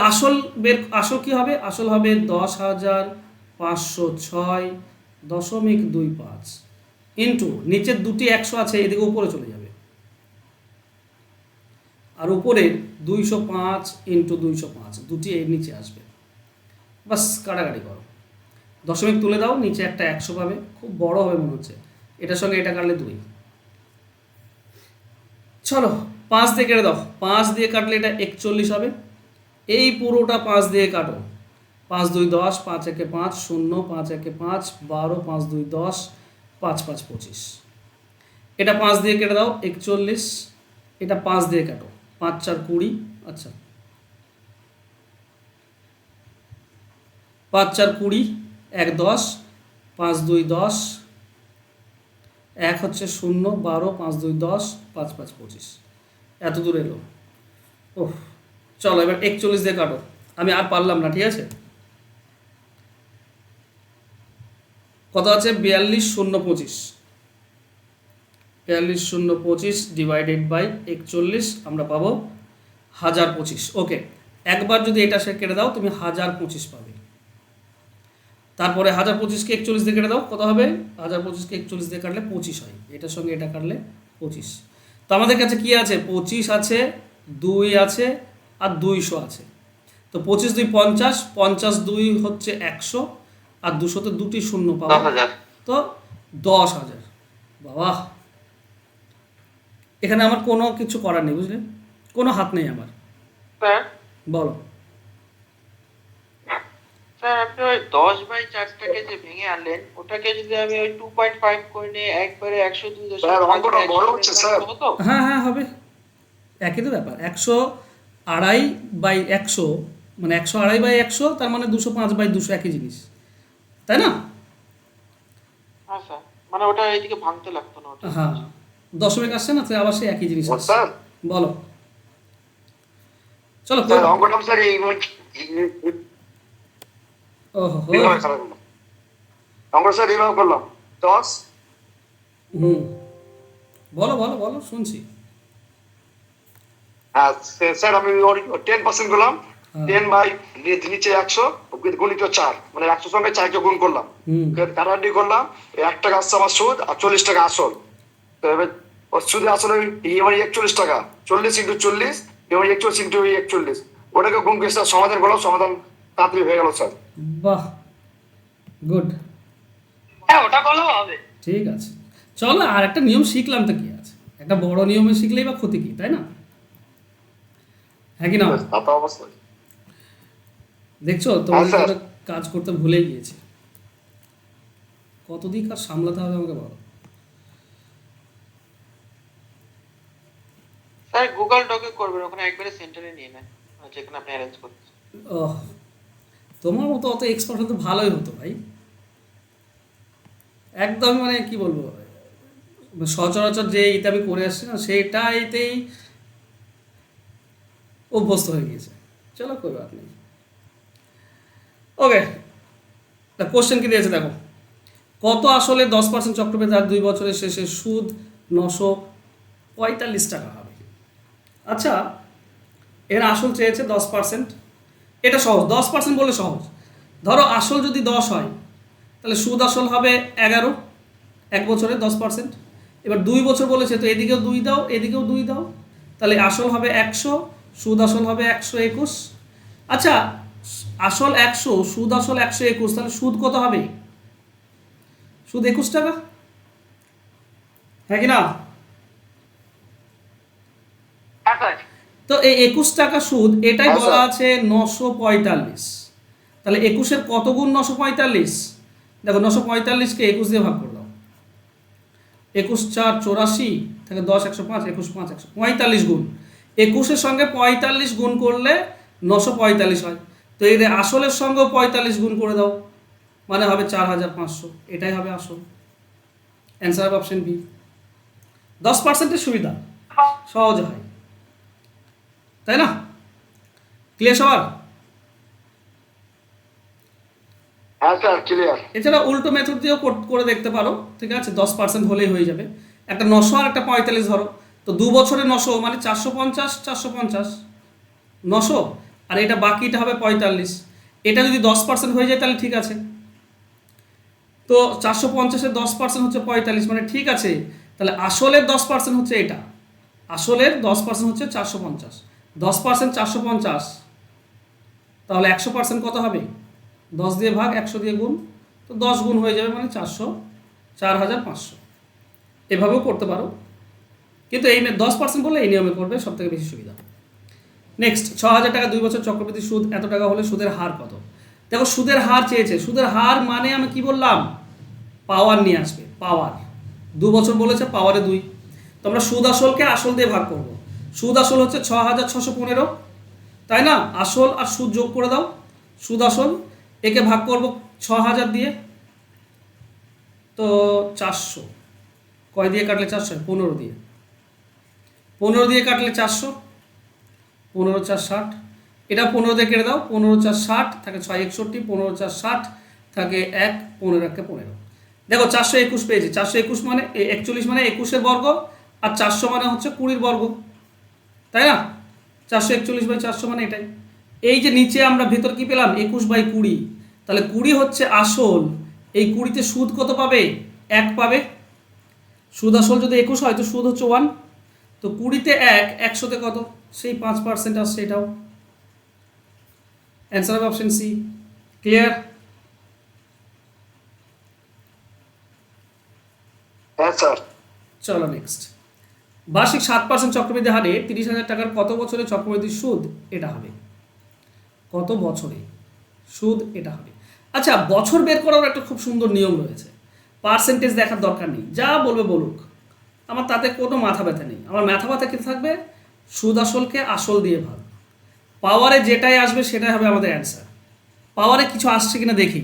আসল কি হবে? আসল হবে 10,506.25 ইন্টু নিচের দুটি 100 আছে, এদিকে উপরে চলে যাবে, আর উপরে 205 ইন্টু 205, দুটি এর নিচে আসবে। বাস কাটাকাটি করো, দশমিক তুলে দাও, নিচে একটা 100 পাবে, খুব বড় হবে মনে হচ্ছে, এটার সঙ্গে এটা কাটলে 2। চলো 5 দিয়ে কেটে দাও, 5 দিয়ে কাটলে এটা 41 হবে, এই পুরোটা 5 দিয়ে কাটো, 5 2 10, 5 1 5, 0 5 1 5, 12, 5 2 10, 5 5 25, এটা 5 দিয়ে কেটে দাও 41, এটা 5 দিয়ে কাটো, 5 4 20, আচ্ছা 5 4 20, 1 10, 5 2 10, 1 হচ্ছে 0, 12, 5 2 10, 5 5 25, এত দূর এলো। ওহ, চলো এবার 41 দিয়ে কাটো, আমি আর পারলাম না, ঠিক আছে? কত আছে? 42,025, 42,025 ডিভাইডেড বাই 41, আমরা পাবো 1025। ওকে, একবার যদি এটা সে কেটে দাও, তুমি 1025 পাবে। তারপরে 1025কে 41 দিয়ে কেটে দাও, কত হবে? 1025কে 41 দিয়ে কাটলে 25 হয়, এটার সঙ্গে এটা কাটলে 25। তো আমাদের কাছে কি আছে? 25 আছে, 2 আছে, আর 200 আছে। তো 25 2 50, 50 2 হচ্ছে 100, আর 200তে দুটি শূন্য পাবো, 10,000। তো 10,000। বাবা, এখানে আমার কোনো কিছু করার নেই, বুঝলে, কোনো হাত নেই আমার। স্যার বলো। স্যার আপনি ওই 10/4টাকে যে ভেঙে আনলেন, ওটাকে যদি আমি ওই 2.5 করে নিয়ে একবারে 102 স্যার, অঙ্কটা বড় হচ্ছে, স্যার। হতো? হ্যাঁ হ্যাঁ হবে, একই তো ব্যাপার। 102/100 মানে 102/100, তার মানে 205/200, একই জিনিস, তাই না? হ্যাঁ স্যার, মানে ওটা এইদিকে ভাঙতে লাগতো না ওটা। হ্যাঁ, দশমিক আসছে না, তো আবার সেই একই জিনিস আসছে। স্যার বলো, চলো স্যার অঙ্কটা স্যার ওহো, এইভাবে খারাপ করলাম, অঙ্কটা স্যার এইভাবে করলাম 10। হুম, বলো বলো বলো, শুনছি। হ্যাঁ স্যার, আমি 10% করলাম, 10 নিচে 100 গুণিত 4, মানে 100 সঙ্গে 4কে গুণ করলাম, কাটাকাটি করলাম, 1 টাকা আসছে আমার সুদ, আর 40 টাকা আসল। তো এবার সুদে আসলে এবার 41 টাকা, 40 ইন্টু 40, এবার 41 ইন্টু 41, ওটাকে গুণ করে স্যার সমাধান করলাম, সমাধান তাড়াতাড়ি হয়ে গেল স্যার। বাহ, গুড, হ্যাঁ, ওটা করলেও হবে। ঠিক আছে। চলো আর একটা নিয়ম শিখলাম, তো কি আছে, একটা বড় নিয়মে শিখলেই বা ক্ষতি কি, তাই না? হ্যাঁ কি না? তা তো অবশ্যই। দেখছো তোমার হ্যাঁ, স্যার। কাজ করতে ভুলে গিয়েছে। কতদিন কাজ সামলাতে হবে আমাকে বলো। স্যার গুগল ডকে করবেন, ওখানে একবারে সেন্টারে নিয়ে নেন, যেখানে আপনি অ্যারেঞ্জ করছেন। ওহ, তোমার মতো অত এক্সপার্ট হতো ভালোই হতো ভাই। একদম মানে কি বলবো, সচরাচর যে এটা আমি করে আসছি না সেটাইতেই অভ্যস্ত হয়ে গিয়েছে। চলো কই বাত নেই। ওকে, কোশ্চেন কি দিয়েছে দেখো। কত আসলে 10% চক্রবৃদ্ধি হার 2 বছরের শেষে সুদ 945 টাকা হবে? আচ্ছা, এর আসল চেয়েছে 10%। এটা সহজ, 10% বলে সহজ। ধরো আসল যদি 10 হয় তাহলে সুদ আসল হবে 11, 1 বছরে 10%। এবার 2 বছর বলেছে তো এদিকেও 2 দাও এদিকেও 2 দাও, তাহলে আসল হবে 100, সুদ আসল হবে 121। আচ্ছা, আসল 100, সুদ আসল 121, তাহলে সুদ কত হবে? সুদ 21 টাকা, হ্যাঁ কি না? হ্যাঁ স্যার। তো এই 21 টাকা সুদ, এটাই হ্যাঁ, বলা স্যার। আছে 945। তাহলে 21-এর কত গুণ 945? দেখো 945-কে 21 দিয়ে ভাগ করে দাও। 21 4 84, থাকে 10 105, 21 5 145 গুণ। 21-এর সঙ্গে 45 গুণ করলে 945 হয়। তো এই আসলের সঙ্গেও 45 গুণ করে দাও, মানে হবে 4500। এটাই হবে আসল। অ্যান্সার হবে অপশন বি। 10%-এর সুবিধা, সহজ হয়, তাই না? ক্লিয়ার সবার? হ্যাঁ স্যার, ক্লিয়ার। এছাড়া উল্টো মেথড দিয়েও করে দেখতে পারো, ঠিক আছে? 10% হলেই হয়ে যাবে। একটা 900 আর একটা 45 ধরো, তো 2 বছরে 900 মানে 450, 450 900, আর এটা বাকিটা হবে 45। এটা যদি 10% হয়ে যায় তাহলে ঠিক আছে। তো 450-এর 10% হচ্ছে 45, মানে ঠিক আছে। তাহলে আসলের 10% হচ্ছে এটা, আসলের 10% হচ্ছে 450। 10% 450, তাহলে 100% কত হবে? 10 দিয়ে ভাগ, 100 দিয়ে গুণ, তো 10 গুণ হয়ে যাবে, মানে 400, 4500। এভাবেও করতে পারো, কিন্তু এই 10% বললে এই নিয়মে করবে, সব থেকে বেশি সুবিধা। নেক্সট, 6000 টাকা 2 বছর চক্রবৃদ্ধি সুদ এত টাকা হলে সুদের হার কত? দেখো সুদের হার চেয়েছে, সুদের হার মানে আমি কি বললাম, পাওয়ার নিয়ে আসবে, পাওয়ার। 2 বছর বলেছে, পাওয়ারে 2। তো আমরা সুদ আসলকে আসল দিয়ে ভাগ করব। সুদ আসল হচ্ছে 6615, তাই না? আসল আর সুদ যোগ করে দাও, সুদ আসল, একে ভাগ করব 6000 দিয়ে, তো 400। কয় দিয়ে কাটলে 400? 15 দিয়ে। 15 দিয়ে কাটলে 400, 15 4 60। এটা 15 দিয়ে কেটে দাও, 15 4 60, থাকে 6 61, 15 4 60, থাকে 1, 15 1 15। দেখো 421 পেয়েছি। 421 মানে 41, মানে 21-এর বর্গ, আর 400 মানে হচ্ছে 20-এর বর্গ, তাই না? 441/400 মানে এটাই। এই যে নিচে আমরা ভেতর কি পেলাম, 21/20, তাহলে 20 হচ্ছে আসল। এই 20-তে সুদ কত পাবে? 1 পাবে। সুদ আসল যদি 21 হয় তো সুদ হচ্ছে 1, তো 20-তে 1, 100-তে কত? সেই 5% আসছে, এটাও অ্যান্সার হবে অপশন সি। ক্লিয়ার? হ্যাঁ স্যার। চলো নেক্সট। বার্ষিক 7% চক্রবৃদ্ধি হারে 30,000 টাকার কত বছরে চক্রবৃদ্ধি সুদ এটা হবে? কত বছরে সুদ এটা হবে? আচ্ছা, বছর বের করার একটা খুব সুন্দর নিয়ম রয়েছে। পার্সেন্টেজ দেখার দরকার নেই, যা বলবে বলুক, আমার তাতে কোনো মাথা ব্যথা নেই। আমার মাথা ব্যথা কি থাকবে? সুদ আসলকে আসল দিয়ে ভাগ, পাওয়ারে যেটাই আসবে সেটাই হবে আমাদের অ্যান্সার। পাওয়ারে কিছু আসছে কিনা দেখি।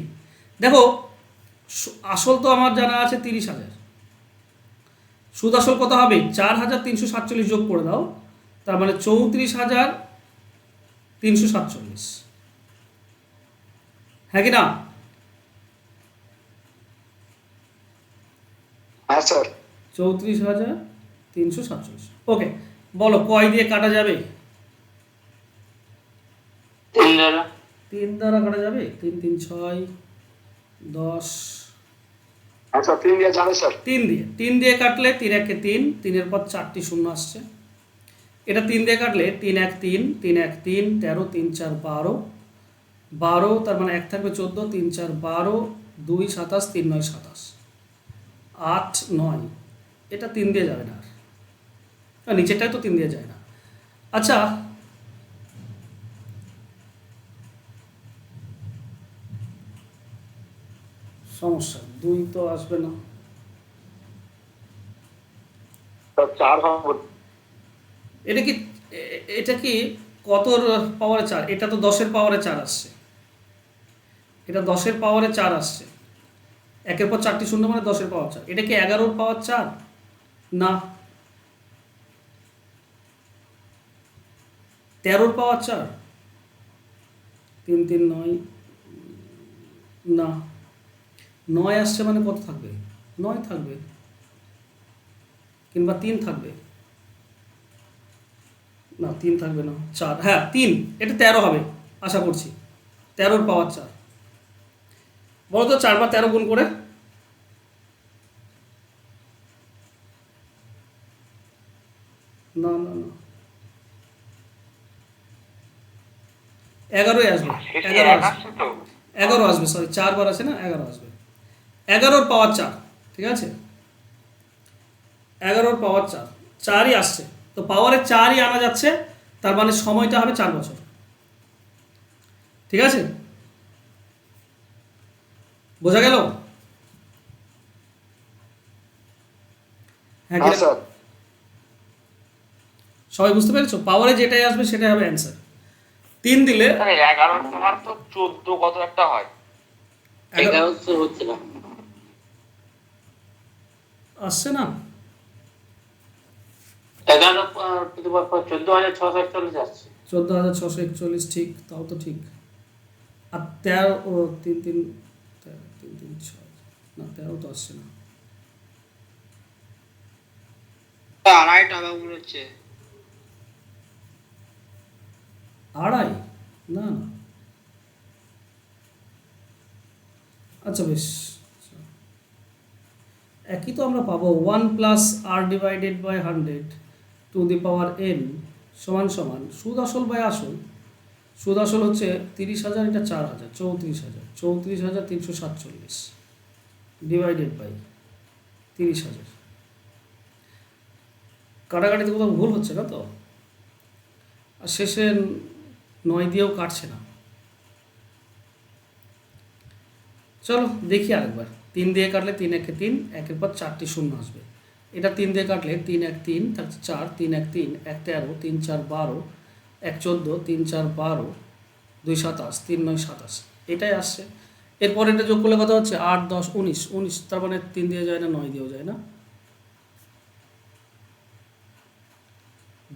দেখো আসল তো আমার জানা আছে 30,000, সুদ আসল কত হবে? 4347 যোগ করে দাও, তার মানে 34,347, হ্যাঁ কি না? হ্যাঁ স্যার। 34,347। ওকে, বলো কয় দিয়ে কাটা যাবে? 3 দ্বারা। 3 দ্বারা কাটা যাবে। 3 3 6 10। আচ্ছা, 3 দিয়ে যাবে স্যার। 3 দিয়ে কাটলে 3 1 3, 3-এর পর 4টি শূন্য আসছে। এটা 3 দিয়ে কাটলে 3 1 3, 3 1 3, 13, 3 4 12, 12, তার মানে 1 থাকবে 14, 3 4 12, 2 27, 3 9 27, 8 9। এটা 3 দিয়ে যাবে না, আর নিচেরটাই তো 3 দিয়ে যায় না। আচ্ছা, সমস্যা, 2 তো আসবে না। স্যার 4 হবে। এটা কি এটা কি কতর পাওয়ারে 4? এটা তো 10-এর পাওয়ারে 4 আসছে, এটা 10-এর পাওয়ারে 4 আসছে, একের পর 4টি শূন্য মানে 10-এর পাওয়ার 4। এটা কি 11-র পাওয়ার 4? না। 13-র পাওয়ার 4? 3 3 9, না। 9 আসছে মানে কত থাকবে? 9 থাকবে, কিংবা 3 থাকবে, না 3 থাকবে না, 4, হ্যাঁ 3, এটা 13 হবে আশা করছি। 13-র পাওয়ার 4, বলো তো 4 বার 13 গুণ করে। না না না, 11-ই আসবে, 11 আসবে, 11 আসবে, সরি 4 বার আছে না, 11 আসবে। 11-র পাওয়ার 4, ঠিক আছে, 11-র পাওয়ার 4, 4ই আসছে, তো পাওয়ারে 4ই আনা যাচ্ছে, তার মানে সময়টা হবে 4 বছর, ঠিক আছে, বোঝা গেল? হ্যাঁ হ্যাঁ স্যার। সবাই বুঝতে পেরেছো? পাওয়ারে যেটাই আসবে সেটাই হবে অ্যান্সার। 3 দিলে 11 তোমার তো 14 কত একটা হয়। 11 হচ্ছে না, আসছে না, 11 14,641 আসছে। 14,641, ঠিক, তাও তো ঠিক। আর 13, ও 3 3 3 3 6, না 13 তো আসছে না। 2.5 টাকা মনে হচ্ছে। 2.5, না না, আচ্ছা বেশ, একই তো আমরা পাবো। 1 plus r divided by 100 to the power n সমান সমান সুদ আসল বাই আসল। সুদ আসল হচ্ছে 30,000, এটা 4,000, 34,000, 34,347 ডিভাইডেড বাই 30,000। কাটাকাটিতে কোথাও ভুল হচ্ছে না তো? আর শেষে 9 দিয়েও কাটছে না। চলো দেখি আরেকবার। 3 দিয়ে কাটলে 3 1 3, একের পর 4টি শূন্য আসবে। এটা 3 দিয়ে কাটলে 3 1 3, থাকছে 4, 3 1 3, 1 13, 3 4 12, 1 14, 3 4 12, 2 27, 3 9 27, এটাই আসছে। এরপর এটা যোগ করলে কত হচ্ছে? 8 10 19, 19, তার মানে 3 দিয়ে যায় না, 9 দিয়েও যায় না।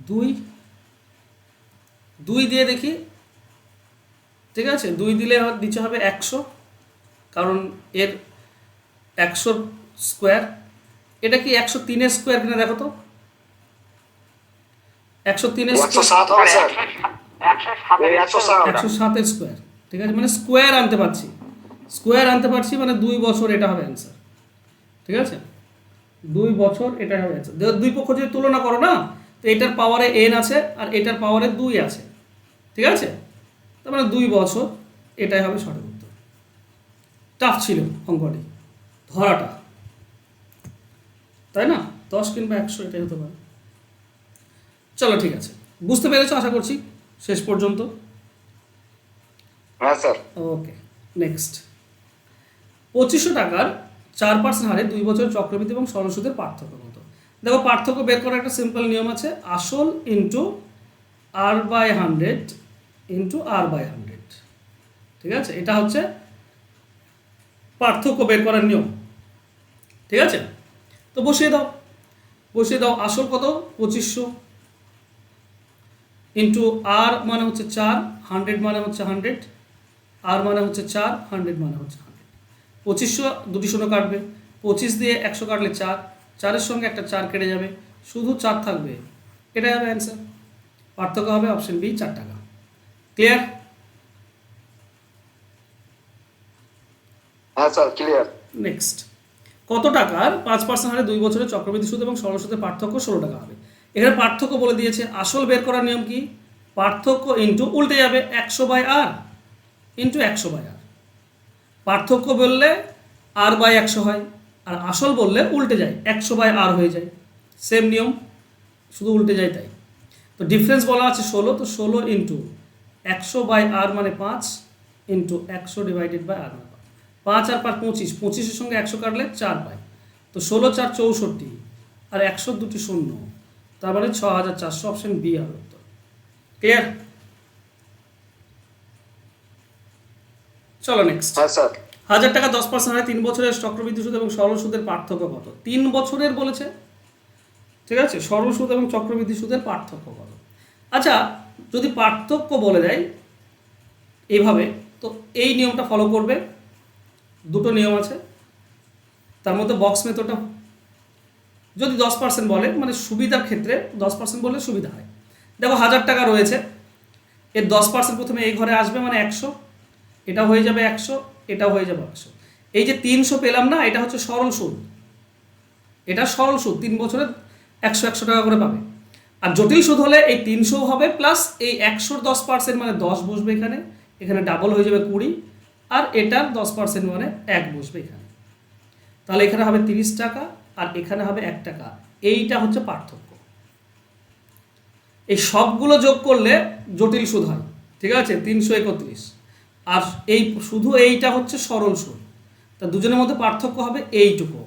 2 2 দিয়ে দেখি, ঠিক আছে, 2 দিলে নিচে হবে 100, কারণ এর 100 স্কোয়ার। এটা কি 103-এর স্কোয়ার কিনা দেখো তো? 103-এর স্কোয়ার, 107 হবে স্যার। 107। 107-এর স্কোয়ার, ঠিক আছে, মানে স্কোয়ার আনতে পারছি, স্কোয়ার আনতে পারছি, মানে 2 বছর এটা হবে অ্যান্সার, ঠিক আছে, 2 বছর এটা হবে অ্যান্সার। দুই পক্ষ যদি তুলনা করো না, তো এটার পাওয়ারে n আছে আর এটার পাওয়ারে 2 আছে, ঠিক আছে, তার মানে 2 বছর, এটাই হবে সঠিক উত্তর। টাফ ছিল অঙ্কটি ধরাটা, তাই না? 10 কিংবা 100 এটাই হতে পারে। চলো ঠিক আছে, বুঝতে পেরেছো আশা করছি শেষ পর্যন্ত। হ্যাঁ স্যার। ওকে, নেক্সট। 2500 টাকার 4% হারে 2 বছর চক্রবৃদ্ধি এবং সরল সুদের পার্থক্য কত? দেখো, পার্থক্য বের করার একটা সিম্পল নিয়ম আছে, আসল ইন্টু r/100 ইন্টু r/100, ঠিক আছে, এটা হচ্ছে পার্থক্য বের করার নিয়ম, ঠিক আছে। তো বসিয়ে দাও, বসিয়ে দাও। আসল কত? 2500 ইন্টু আর মানে হচ্ছে 4, 100 মানে হচ্ছে 100, আর মানে হচ্ছে 4, 100 মানে হচ্ছে 100। 2500 দুটি শূন্য কাটবে, 25 দিয়ে 100 কাটলে 4, 4-এর সঙ্গে একটা 4 কেটে যাবে, শুধু 4 থাকবে, এটাই হবে অ্যান্সার। পার্থক্য হবে অপশন বি, 4 টাকা। ক্লিয়ার? হ্যাঁ স্যার, ক্লিয়ার। নেক্সট। কত টাকার 5% হারে 2 বছরের চক্রবৃদ্ধি সুদ এবং সরল সুদের পার্থক্য 16 টাকা হবে? এখানে পার্থক্য বলে দিয়েছে, আসল বের করার নিয়ম কি? পার্থক্য ইন্টু উল্টে যাবে 100/r ইন্টু 100/r। পার্থক্য বললে r/100 হয়, আর আসল বললে উল্টে যায়, 100/r হয়ে যায়। সেম নিয়ম, শুধু উল্টে যায় তাই। তো ডিফারেন্স বলা আছে 16, তো 16 ইন্টু 100/r মানে 5 ইন্টু 100 ডিভাইডেড বাই r মানে 5। 5 আর 5 25, 25-এর সঙ্গে 100 কাটলে 4 পাই, তো 16 4 64 আর 100 দুটি শূন্য, তার মানে 6400, অপশন বি আর উত্তর। ক্লিয়ার? চলো নেক্সট। হ্যাঁ স্যার। 1000 টাকা 10% হয় 3 বছরের চক্রবৃদ্ধি সুদ এবং সরল সুদের পার্থক্য কত? 3 বছরের বলেছে, ঠিক আছে, সরল সুদ এবং চক্রবৃদ্ধি সুদের পার্থক্য কত? আচ্ছা, যদি পার্থক্য বলে দেয় এইভাবে, তো এই নিয়মটা ফলো করবে। দুটো নিয়ম আছে, তার মধ্যে বক্স মেথডটা যদি 10% বলে, মানে সুবিধার ক্ষেত্রে 10% বললে সুবিধা হয়। দেখো 1000 টাকা রয়েছে, এর 10% প্রথমে এই ঘরে আসবে, মানে 100, এটা হয়ে যাবে 100, এটা হয়ে যাবে 100। এই যে 300 পেলাম না, এটা হচ্ছে সরল সুদ, এটা সরল সুদ 3 বছরে 100 টাকা করে পাবে। আর জটিল সুদ হলে এই 300 হবে প্লাস এই 100-র 10% মানে 10 বসবে এখানে, এখানে ডাবল হয়ে যাবে 20, আর এটার 10% মানে 1 বসবে এখানে, তাহলে এখানে হবে 30 টাকা আর এখানে হবে 1 টাকা। এইটা হচ্ছে পার্থক্য। এই সবগুলো যোগ করলে জটিল সুদ হয়, ঠিক আছে, 331, আর এই শুধু এইটা হচ্ছে সরল সুদ। তা দুজনের মধ্যে পার্থক্য হবে এইটুকু।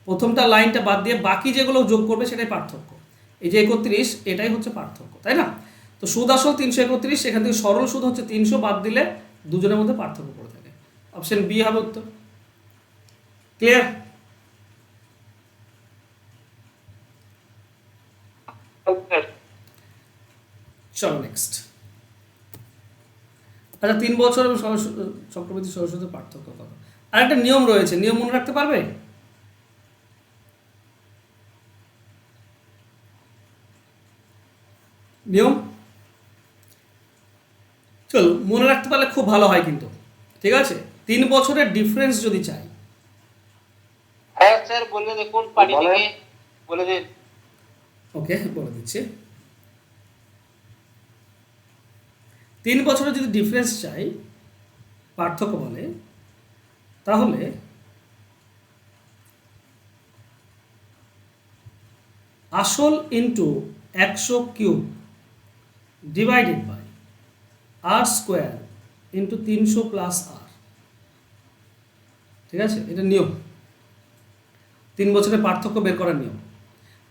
প্রথমটা লাইনটা বাদ দিয়ে বাকি যেগুলো যোগ করবে সেটাই পার্থক্য। এই যে 31, এটাই হচ্ছে পার্থক্য, তাই না? তো সুদ আসল 331, এখান থেকে সরল সুদ হচ্ছে 300, বাদ দিলে দুজনের মধ্যে পার্থক্য করে থাকে। অপশন বি হবে উত্তর। ক্লিয়ার? চলো নেক্সট। আচ্ছা, 3 বছর এবং চক্রবৃদ্ধি সরল সুদের পার্থক্য কত? আর একটা নিয়ম রয়েছে, নিয়ম মনে রাখতে পারবে? নিয়ম চলো মনে রাখতে পারলে খুব ভালো হয় কিন্তু, ঠিক আছে। 3 বছরের ডিফারেন্স যদি চাই, হ্যাঁ স্যার বলে দেখুন, পানি বলেন। থেকে বলে দিন। ওকে বলে দিচ্ছি। 3 বছরের যদি ডিফারেন্স চাই, পার্থক্য বলে, তাহলে আসল into 100 cube divided by r square into 300 plus r, ঠিক আছে, এটা নিয়ম। 3 বছরের পার্থক্য বের করার নিয়ম।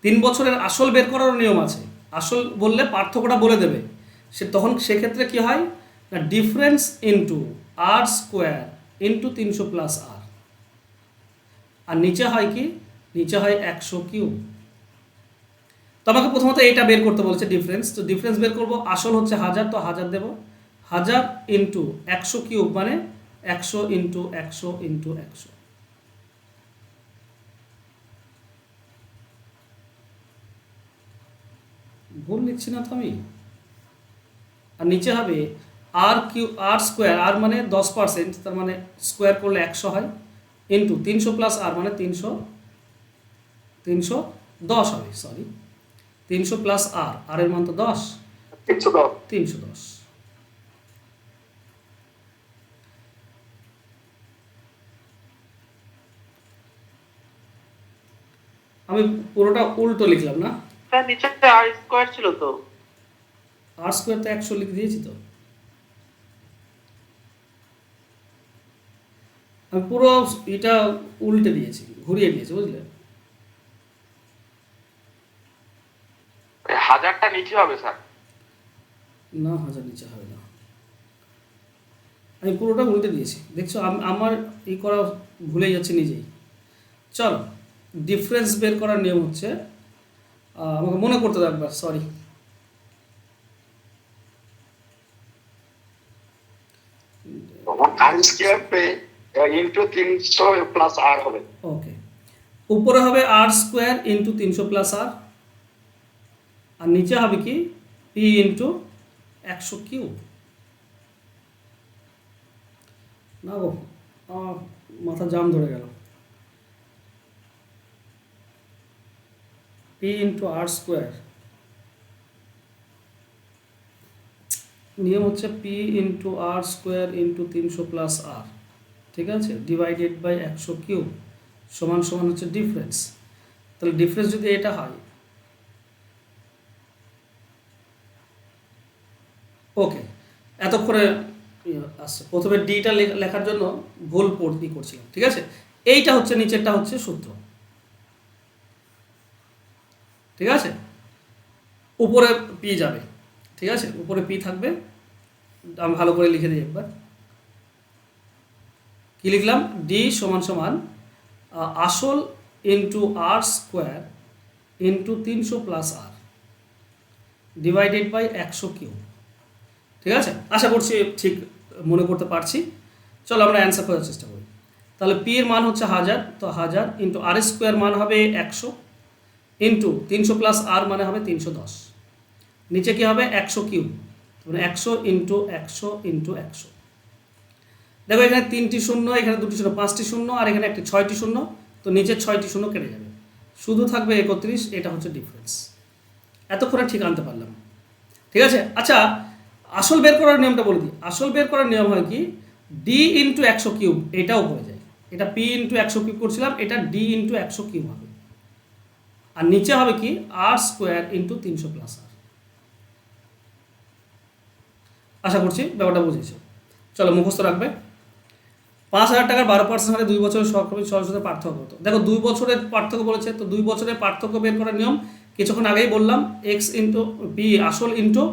3 বছরের আসল বের করারও নিয়ম আছে। আসল বললে পার্থক্যটা বলে দেবে, সে তখন সেক্ষেত্রে কি হয় না, difference into r square into 300 plus আর, আর নিচে হয় কি, নিচে হয় 100 কিউব। তো আমাকে প্রথমত এটা বের করতে বলেছে ডিফারেন্স, তো ডিফারেন্স বের করব। আসল হচ্ছে 1000, তো 1000 দেব, 1000 ইন্টু 100 কিউব মানে 100 ইন্টু 100 ইন্টু 100। ভুল লিখছি না তো আমি? আর নিচে হবে আর কিউ, আর স্কোয়ার, আর মানে 10%, তার মানে স্কোয়ার করলে 100 হয়, ইন্টু 300 প্লাস আর মানে 310 হবে, সরি 300 প্লাস আর, আর এর মান তো 10, 310। আমি পুরোটা উল্টো লিখলাম না, স্যার নিচে আর স্কোয়ার ছিল তো। আর স্কোয়ার তো 100 লিখে দিয়েছি তো। আমি পুরো এটা উল্টে দিয়েছি, ঘুরিয়ে দিয়েছি, বুঝলে? 1000টা নিচে হবে স্যার। না, 1000 নিচে হবে না, আমি পুরোটা উল্টে দিয়েছি, দেখছো আমার এই করা ভুলে যাচ্ছে নিজেই। চলো, ডিফারেন্স বের করার নিয়ম হচ্ছে, আমাকে মনে করতে দাও একবার, সরি। আর স্কয়ার পে ইনটু 300 প্লাস আর হবে। ওকে, উপরে হবে আর স্কোয়ার ইন্টু 300 প্লাস আর, আর নিচে হবে কি পি ইন্টু 100 কিউব। না গো, আমার মাথা জাম ধরে গেল। পি ইন্টু আর স্কোয়ার, নিয়ম হচ্ছে P into r square into 300 plus r, ঠিক আছে, ডিভাইডেড বাই 100 কিউব সমান সমান হচ্ছে ডিফারেন্স। তাহলে ডিফারেন্স যদি এটা হয়, ওকে, এতক্ষণে আচ্ছা, প্রথমে ডিটা লেখার জন্য ভুল পড়তি করছিলাম, ঠিক আছে। এইটা হচ্ছে নিচেরটা হচ্ছে সূত্র, ঠিক আছে। উপরে পি যাবে, ঠিক আছে, উপরে পি থাকবে। আমি ভালো করে লিখে দিই একবার। কি লিখলাম? ডি সমান সমান আসল into r square into 300 plus r divided by 100 cube, ঠিক আছে। আশা করছি ঠিক মনে করতে পারছি। চলো আমরা অ্যান্সার করার চেষ্টা করি। তাহলে পি এর মান হচ্ছে 1000, তো 1000 ইন্টু আর স্কোয়ার মান হবে 100 ইন্টু 300 প্লাস আর মানে হবে 310, নিচে কি হবে 100 কিউব, মানে 100 ইন্টু 100 ইন্টু 100। দেখো এখানে 3টি শূন্য, এখানে 2টি শূন্য, 5টি শূন্য, আর এখানে একটি 6টি শূন্য, তো নিচে 6টি শূন্য কেটে যাবে, শুধু থাকবে 31। এটা হচ্ছে ডিফারেন্স। এতক্ষণে ঠিক আনতে পারলাম, ঠিক আছে। আচ্ছা, আসল বের করার নিয়মটা বলে দিই। আসল বের করার নিয়ম হয় কি, ডি ইন্টু 100 কিউব, এটাও পড়ে যায়। এটা পি ইন্টু 100 কিউব করছিলাম, এটা ডি ইন্টু 100 কিউব হবে, আর নিচে হবে কি আর স্কোয়ার ইন্টু 300 প্লাস আর। আশা করছি ব্যাপারটা বুঝেছো। চলো মুখস্থ রাখবে। 5000 টাকার 12% হারে 2 বছরের চক্রবৃদ্ধি সরল সুদের পার্থক্য কত? দেখো 2 বছরের পার্থক্য বলেছে, তো 2 বছরের পার্থক্য বের করার নিয়ম কিছুক্ষণ আগেই বললাম, এক্স ইন্টু পি আসল into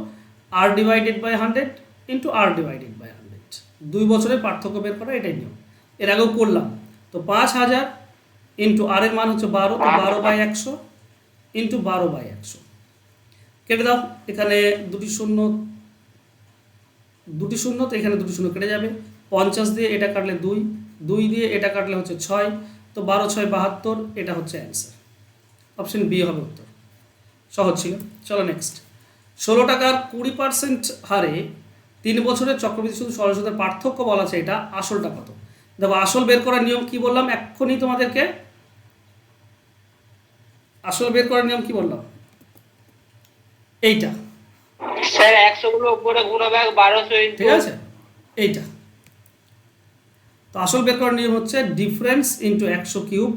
r divided by 100 into r divided by 100। 2 বছরের পার্থক্য বের করা এটাই নিয়ম, এর আগেও করলাম। তো 5000 ইন্টু আর এর মান হচ্ছে 12, তো 12 বাই 100 ইন্টু 12 বাই 100। কেটে দাও, এখানে 2টি শূন্য, তো এখানে 2টি শূন্য কেটে যাবে। 50 দিয়ে এটা কাটলে 2, 2 দিয়ে এটা কাটলে হচ্ছে 6, তো 12 6 72, এটা হচ্ছে অ্যান্সার। অপশন বি হবে উত্তর। সহজ ছিল। চলো নেক্সট। 16 টাকার 20% হারে 3 বছরের চক্রবৃদ্ধি সুদ সরল সুদের পার্থক্য বলা আছে, এটা আসলটা কত? দেখো আসল বের করার নিয়ম কি বললাম এক্ষুনি তোমাদেরকে, আসল বের করার নিয়ম কি বললাম, এইটা স্যার 100 গুলো উপরে গুণাবে 1200, ঠিক আছে, এইটা। তো আসল বের করার নিয়ম হচ্ছে ডিফারেন্স ইন্টু 100 কিউব,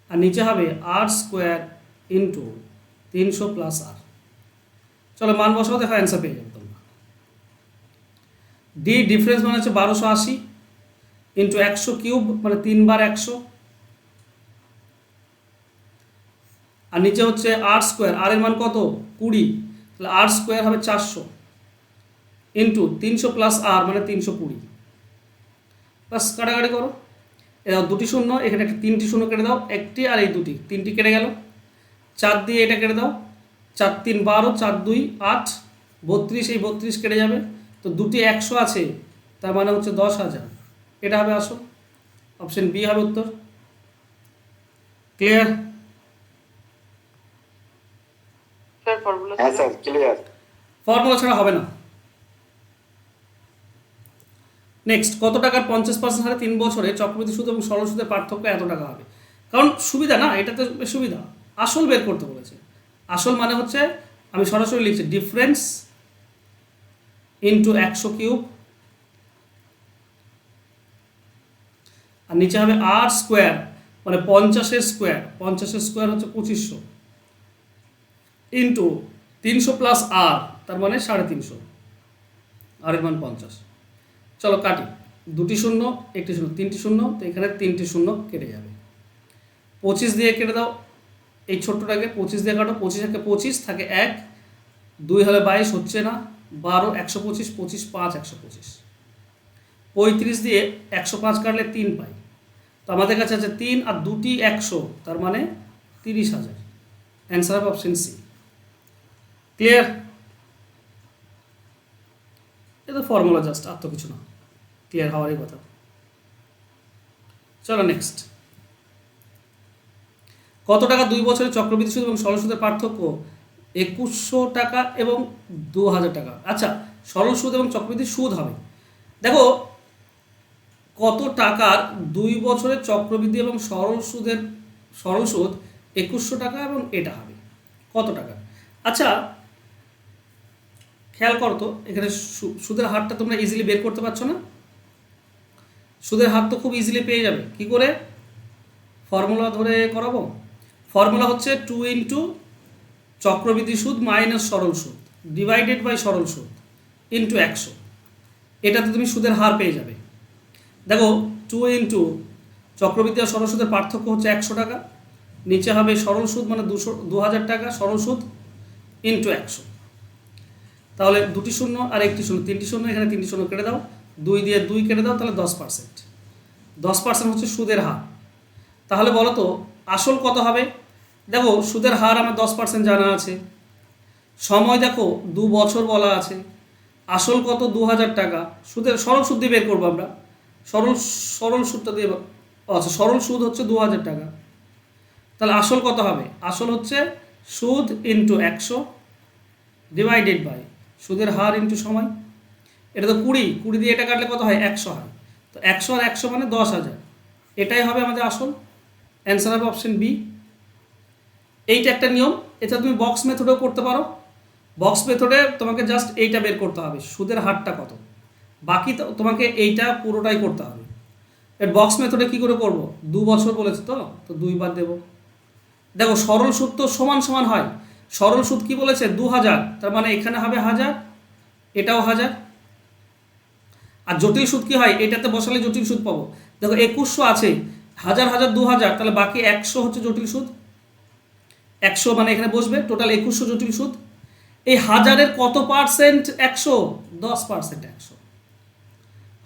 আর নিচে হবে আর স্কোয়ার ইন্টু 300 প্লাস আর। চলো মান বসাও, দেখো অ্যান্সার পেয়ে যাবে তোমরা। ডি ডিফারেন্স মানে হচ্ছে 1280 ইন্টু 100 কিউব, মানে 3 বার 100, আর নিচে হচ্ছে আর স্কোয়ার, আর এর মান কত 20, তাহলে আর স্কোয়ার হবে 400 ইন্টু 300 প্লাস আর মানে 320। প্লাস কাটাকাটি করো, এবার 2টি শূন্য, এখানে একটা 3টি শূন্য কেটে দাও, একটি আর এই 2টি, 3টি কেটে গেল। 4 দিয়ে এটা কেটে দাও, 4 3 12, 4 2 8, 32, এই 32 কেটে যাবে। তো 2টি 100 আছে, তার মানে হচ্ছে 10,000, এটা হবে আসল। অপশন বি হবে উত্তর। ক্লিয়ার? স্যার ফর্মুলা হ্যাঁ স্যার ক্লিয়ার। ফর্মুলা ছাড়া হবে না। নেক্সট, কত টাকার 50% হারে 3 বছরে চক্রবৃদ্ধি সুদ এবং সরল সুদের পার্থক্য এত টাকা হবে? কারণ সুবিধা না, এটা তো সুবিধা। আসল বের করতে বলেছে। আসল মানে হচ্ছে আমি সরাসরি লিখছি ডিফারেন্স ইন্টু 100 কিউব, আর নিচে হবে আর স্কোয়ার, মানে 50-এর স্কোয়ার, 50-এর স্কোয়ার হচ্ছে 2500 ইন্টু 300 প্লাস আর, তার মানে 350, আর এর মান 50। চলো কাটি, 2টি শূন্য, একটি শূন্য, 3টি শূন্য, তো এখানে 3টি শূন্য কেটে যাবে। 25 দিয়ে কেটে দাও, এই ছোট্টটাকে 25 দিয়ে কাটো, 25 থেকে 25 থাকে 1, 2 হলে 22 হচ্ছে না, 12 125, 25 5 125, 35 দিয়ে 105 কাটলে 3 পাই, তো আমাদের কাছে আছে 3 আর 2টি 100, তার মানে 30,000। অ্যান্সার হবে অপশন সি। ক্লিয়ার? এটা ফর্মুলা জাস্ট, আর তো কিছু না, ক্লিয়ার হওয়ারই কথা। চলো নেক্সট। কত টাকা 2 বছরের চক্রবৃদ্ধি সুদ এবং সরল সুদের পার্থক্য? 2100 টাকা এবং 2000 টাকা। আচ্ছা, সরল সুদ এবং চক্রবৃদ্ধি সুদ হবে। দেখো কত টাকার 2 বছরের চক্রবৃদ্ধি এবং সরল সুদ 2100 টাকা, এবং এটা হবে কত টাকা? আচ্ছা খেয়াল করো তো, এখানে সুদের হারটা তোমরা ইজিলি বের করতে পারছো না? সুদের হার তো খুব ইজিলি পেয়ে যাবে। কি করে? ফর্মুলা ধরে করাবো। ফর্মুলা হচ্ছে 2 ইন্টু চক্রবৃদ্ধি সুদ মাইনাস সরল সুদ ডিভাইডেড বাই সরল সুদ ইন্টু 100। এটাতে তুমি সুদের হার পেয়ে যাবে। দেখো 2 ইন্টু চক্রবৃদ্ধি আর সরল সুদের পার্থক্য হচ্ছে 100 টাকা, নিচে হবে সরল সুদ মানে 2000 টাকা, সরল সুদ ইন্টু 100। তাহলে দুটি শূন্য আর একটি শূন্য, তিনটি শূন্য, এখানে তিনটি শূন্য কেটে দাও, 2 দিয়ে 2 কেটে দাও, তাহলে 10%। 10% হচ্ছে সুদের হার। তাহলে বলো তো আসল কত হবে? দেখো সুদের হার আমার 10% জানা আছে, সময় দেখো 2 বছর বলা আছে, আসল কত 2000 টাকা, সুদের সরল সুদ দিয়ে বের করবো আমরা, সরল সুদটা দিয়ে, আচ্ছা সরল সুদ হচ্ছে 2000 টাকা, তাহলে আসল কত হবে? আসল হচ্ছে সুদ ইন্টু 100 ডিভাইডেড বাই সুদের হার ইন্টু সময়। এটা তো 20 দিয়ে এটা কাটলে কত হয়? 100 হয়। তো 100 আর 100 মানে 10,000, এটাই হবে আমাদের আসল। অ্যান্সার হবে অপশন বি। এইটা একটা নিয়ম, এটা তুমি বক্স মেথডেও করতে পারো। বক্স মেথডে তোমাকে জাস্ট এইটা বের করতে হবে, সুদের হারটা কত, বাকি তোমাকে এইটা পুরোটাই করতে হবে। এর বক্স মেথডে কী করে করব? 2 বছর বলেছে তো 2 বার দেবো। দেখো সরল সুদ তো সমান সমান হয়, সরল সুদ কি বলেছে? 2000, তার মানে এখানে হবে 1000, এটাও 1000। আর জটিল সুদ কি হয়? এটাতে বসালে জটিল সুদ পাবো। দেখো 2100 আছে, 1000 1000 2000, তাহলে বাকি 100 হচ্ছে জটিল সুদ। 100 মানে এখানে বসবে, টোটাল 2100 জটিল সুদ। এই 1000-এর কত পার্সেন্ট 100? 10% 100,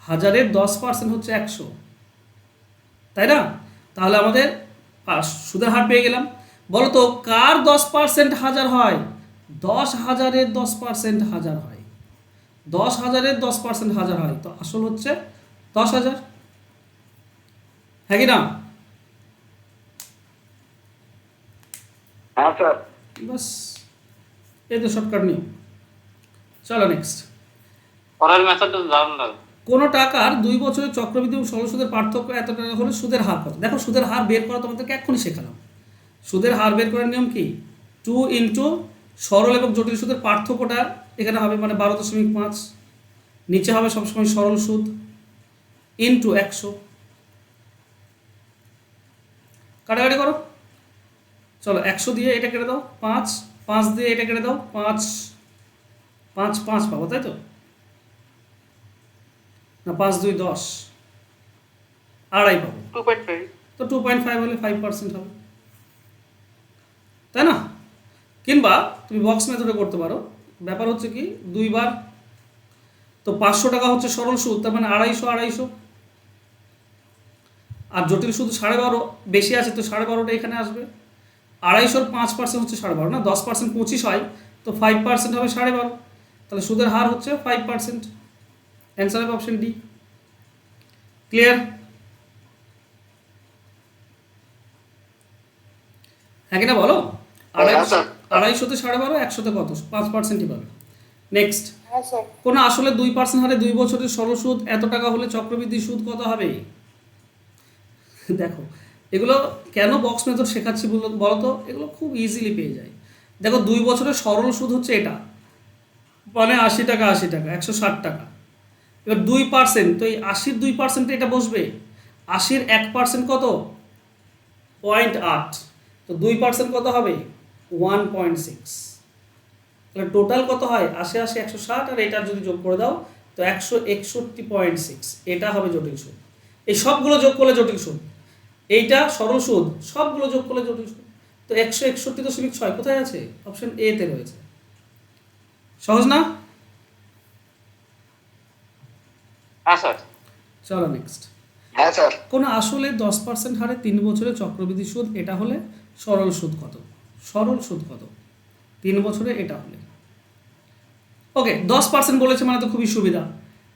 1000-এর 10% হচ্ছে 100, তাই না? তাহলে আমাদের সুদের হার পেয়ে গেলাম। বলো তো কার 10% 1000 হয়? 10,000-এর 10% 1000 হয়, 10,000-এর 10% 1000 হয়, তো আসল হচ্ছে 10,000, হ্যাঁ কি না? হ্যাঁ স্যার। বাস এই তো শর্টকাট নিয়ম। চলো নেক্সট। পরের মেথডটা দারুণ লাগে। কোনো টাকার 2 বছরের চক্রবৃদ্ধি এবং সরল সুদের পার্থক্য এত টাকা হলে সুদের হার কত? দেখো সুদের হার বের করা তোমাদেরকে এক্ষুনি শেখালাম। সুদের হার বের করার নিয়ম কি? 2 ইন্টু সরল এবং জটিল সুদের পার্থক্যটা এখানে হবে মানে 12.5, নিচে হবে সবসময় সরল সুদ ইন্টু 100। কাটাকাটি করো, চলো 100 দিয়ে এটা কেটে দাও 5, 5 দিয়ে এটা কেটে দাও 5, 5 5 পাবো, তাই তো না? 5 2 10, আড়াই পাবো, 2.5। তো 2.5 হলে 5% হবে, তাই না? কিংবা তুমি বক্স মেথডে করতে পারো। ব্যাপার হচ্ছে কি 2 বার, তো 500 টাকা হচ্ছে সরল সুদ, তার মানে 250, আর জটিল সুদ 12.5 বেশি আছে, তো 12.5টা এখানে আসবে। 250-র 5% হচ্ছে 12.5 না, 10% 25 হয়, তো 5% হবে 12.5, তাহলে সুদের হার হচ্ছে 5%। অ্যান্সার হবে অপশন ডি। ক্লিয়ার? হ্যাঁ কিনা বলো? হ্যাঁ স্যার। 250-তে 12.5, 100-তে কত? 5%ই পাবে। নেক্সট, হ্যাঁ স্যার। কোনো আসলে 2% হারে 2 বছরের সরল সুদ এত টাকা হলে চক্রবৃদ্ধি সুদ কত হবে? দেখো এগুলো কেন বক্স মেথড শেখাচ্ছি বলো তো, এগুলো খুব ইজিলি পেয়ে যায়। দেখো 2 বছরের সরল সুদ হচ্ছে এটা, মানে 80 টাকা 80 টাকা 160 টাকা। এবার 2%, তো এই 80-র 2% এটা বসবে, 80-র 1% কত? 0.8, তো 2% কত হবে? 1.6। তাহলে টোটাল কত হয়? 80 80 160, আর এটা যদি যোগ করে দাও তো 161.6, এটা হবে জটিল সুদ। এই সবগুলো যোগ করলে জটিল সুদ, এইটা সরল সুদ, সবগুলো যোগ করলে জটিল সুদ। তো 161.6 কোথায় আছে? অপশন এ তে রয়েছে। সহজ না? হ্যাঁ স্যার। চলো নেক্সট। হ্যাঁ স্যার। কোনো আসলে 10% হারে 3 বছরের চক্রবৃদ্ধি সুদ এটা হলে সরল সুদ কত? সরল সুদ কত 3 বছরে এটা হলে? ওকে 10% বলেছে মানে তো খুবই সুবিধা,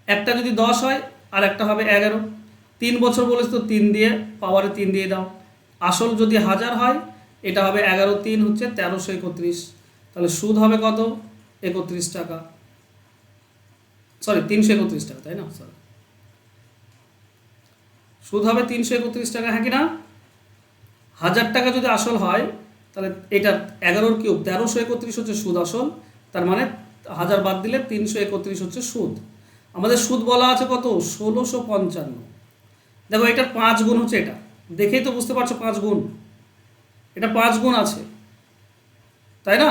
একটা যদি 10 হয় আর একটা হবে 11, 3 বছর বলেছে তো 3 দিয়ে পাওয়ারে 3 দিয়ে দাও। আসল যদি 1000 হয় এটা হবে 11 3 হচ্ছে 1331, তাহলে সুদ হবে কত? 31 টাকা, সরি 331 টাকা, তাই না? সরি, সুদ হবে 331 টাকা, হ্যাঁ কি না? 1000 টাকা যদি আসল হয় তাহলে এটা 11-র কিউব 1331 হচ্ছে সুদ আসল, তার মানে 1000 বাদ দিলে 331 হচ্ছে সুদ। আমাদের সুদ বলা আছে কত? 1655। দেখো এটার 5 গুণ হচ্ছে এটা, দেখেই তো বুঝতে পারছো 5 গুণ, এটা 5 গুণ আছে, তাই না?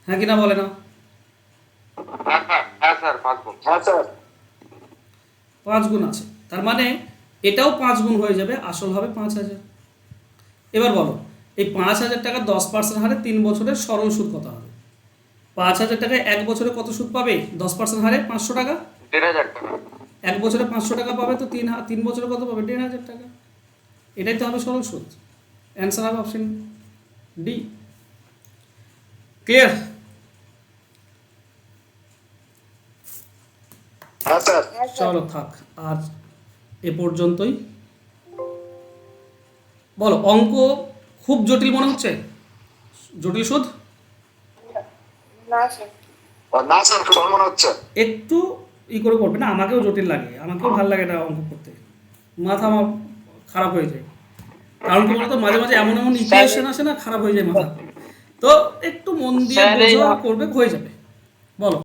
হ্যাঁ কি না বলে না? হ্যাঁ স্যার 5 গুণ। হ্যাঁ স্যার 5 গুণ আছে, তার মানে এটাও 5 গুণ হয়ে যাবে, আসল হবে 5,000। এবার বলো এই 5,000 টাকা 10% হারে 3 বছরের সরল সুদ কত হবে? 5,000 টাকায় 1 বছরে কত সুদ পাবে? 10% হারে 500 টাকা। 1,500 টাকা। 1 বছরে 500 টাকা পাবে, তো 3 বছরে কত পাবে? 1,500 টাকা। এটাই তো হবে সরল সুদ। অ্যান্সার হবে অপশন ডি। ক্লিয়ার? হ্যাঁ স্যার চলো থাক, আর এ পর্যন্তই। বলো অঙ্ক খুব জটিল মনে হচ্ছে? জটিল সুদ না স্যার খুব ভালো মনে হচ্ছে। একটু করে করবে না, আমাকেও জটিল লাগে, আমাকেও ভালো লাগে না অঙ্ক করতে, মাথা আমার খারাপ হয়ে যায়। কারণ কি বলতো, মাঝে মাঝে এমন এমন ইকুয়েশন আসে না, খারাপ হয়ে যায় মাথা। তো একটু মন দিয়ে বোঝো, করবে, হয়ে যাবে। বলো।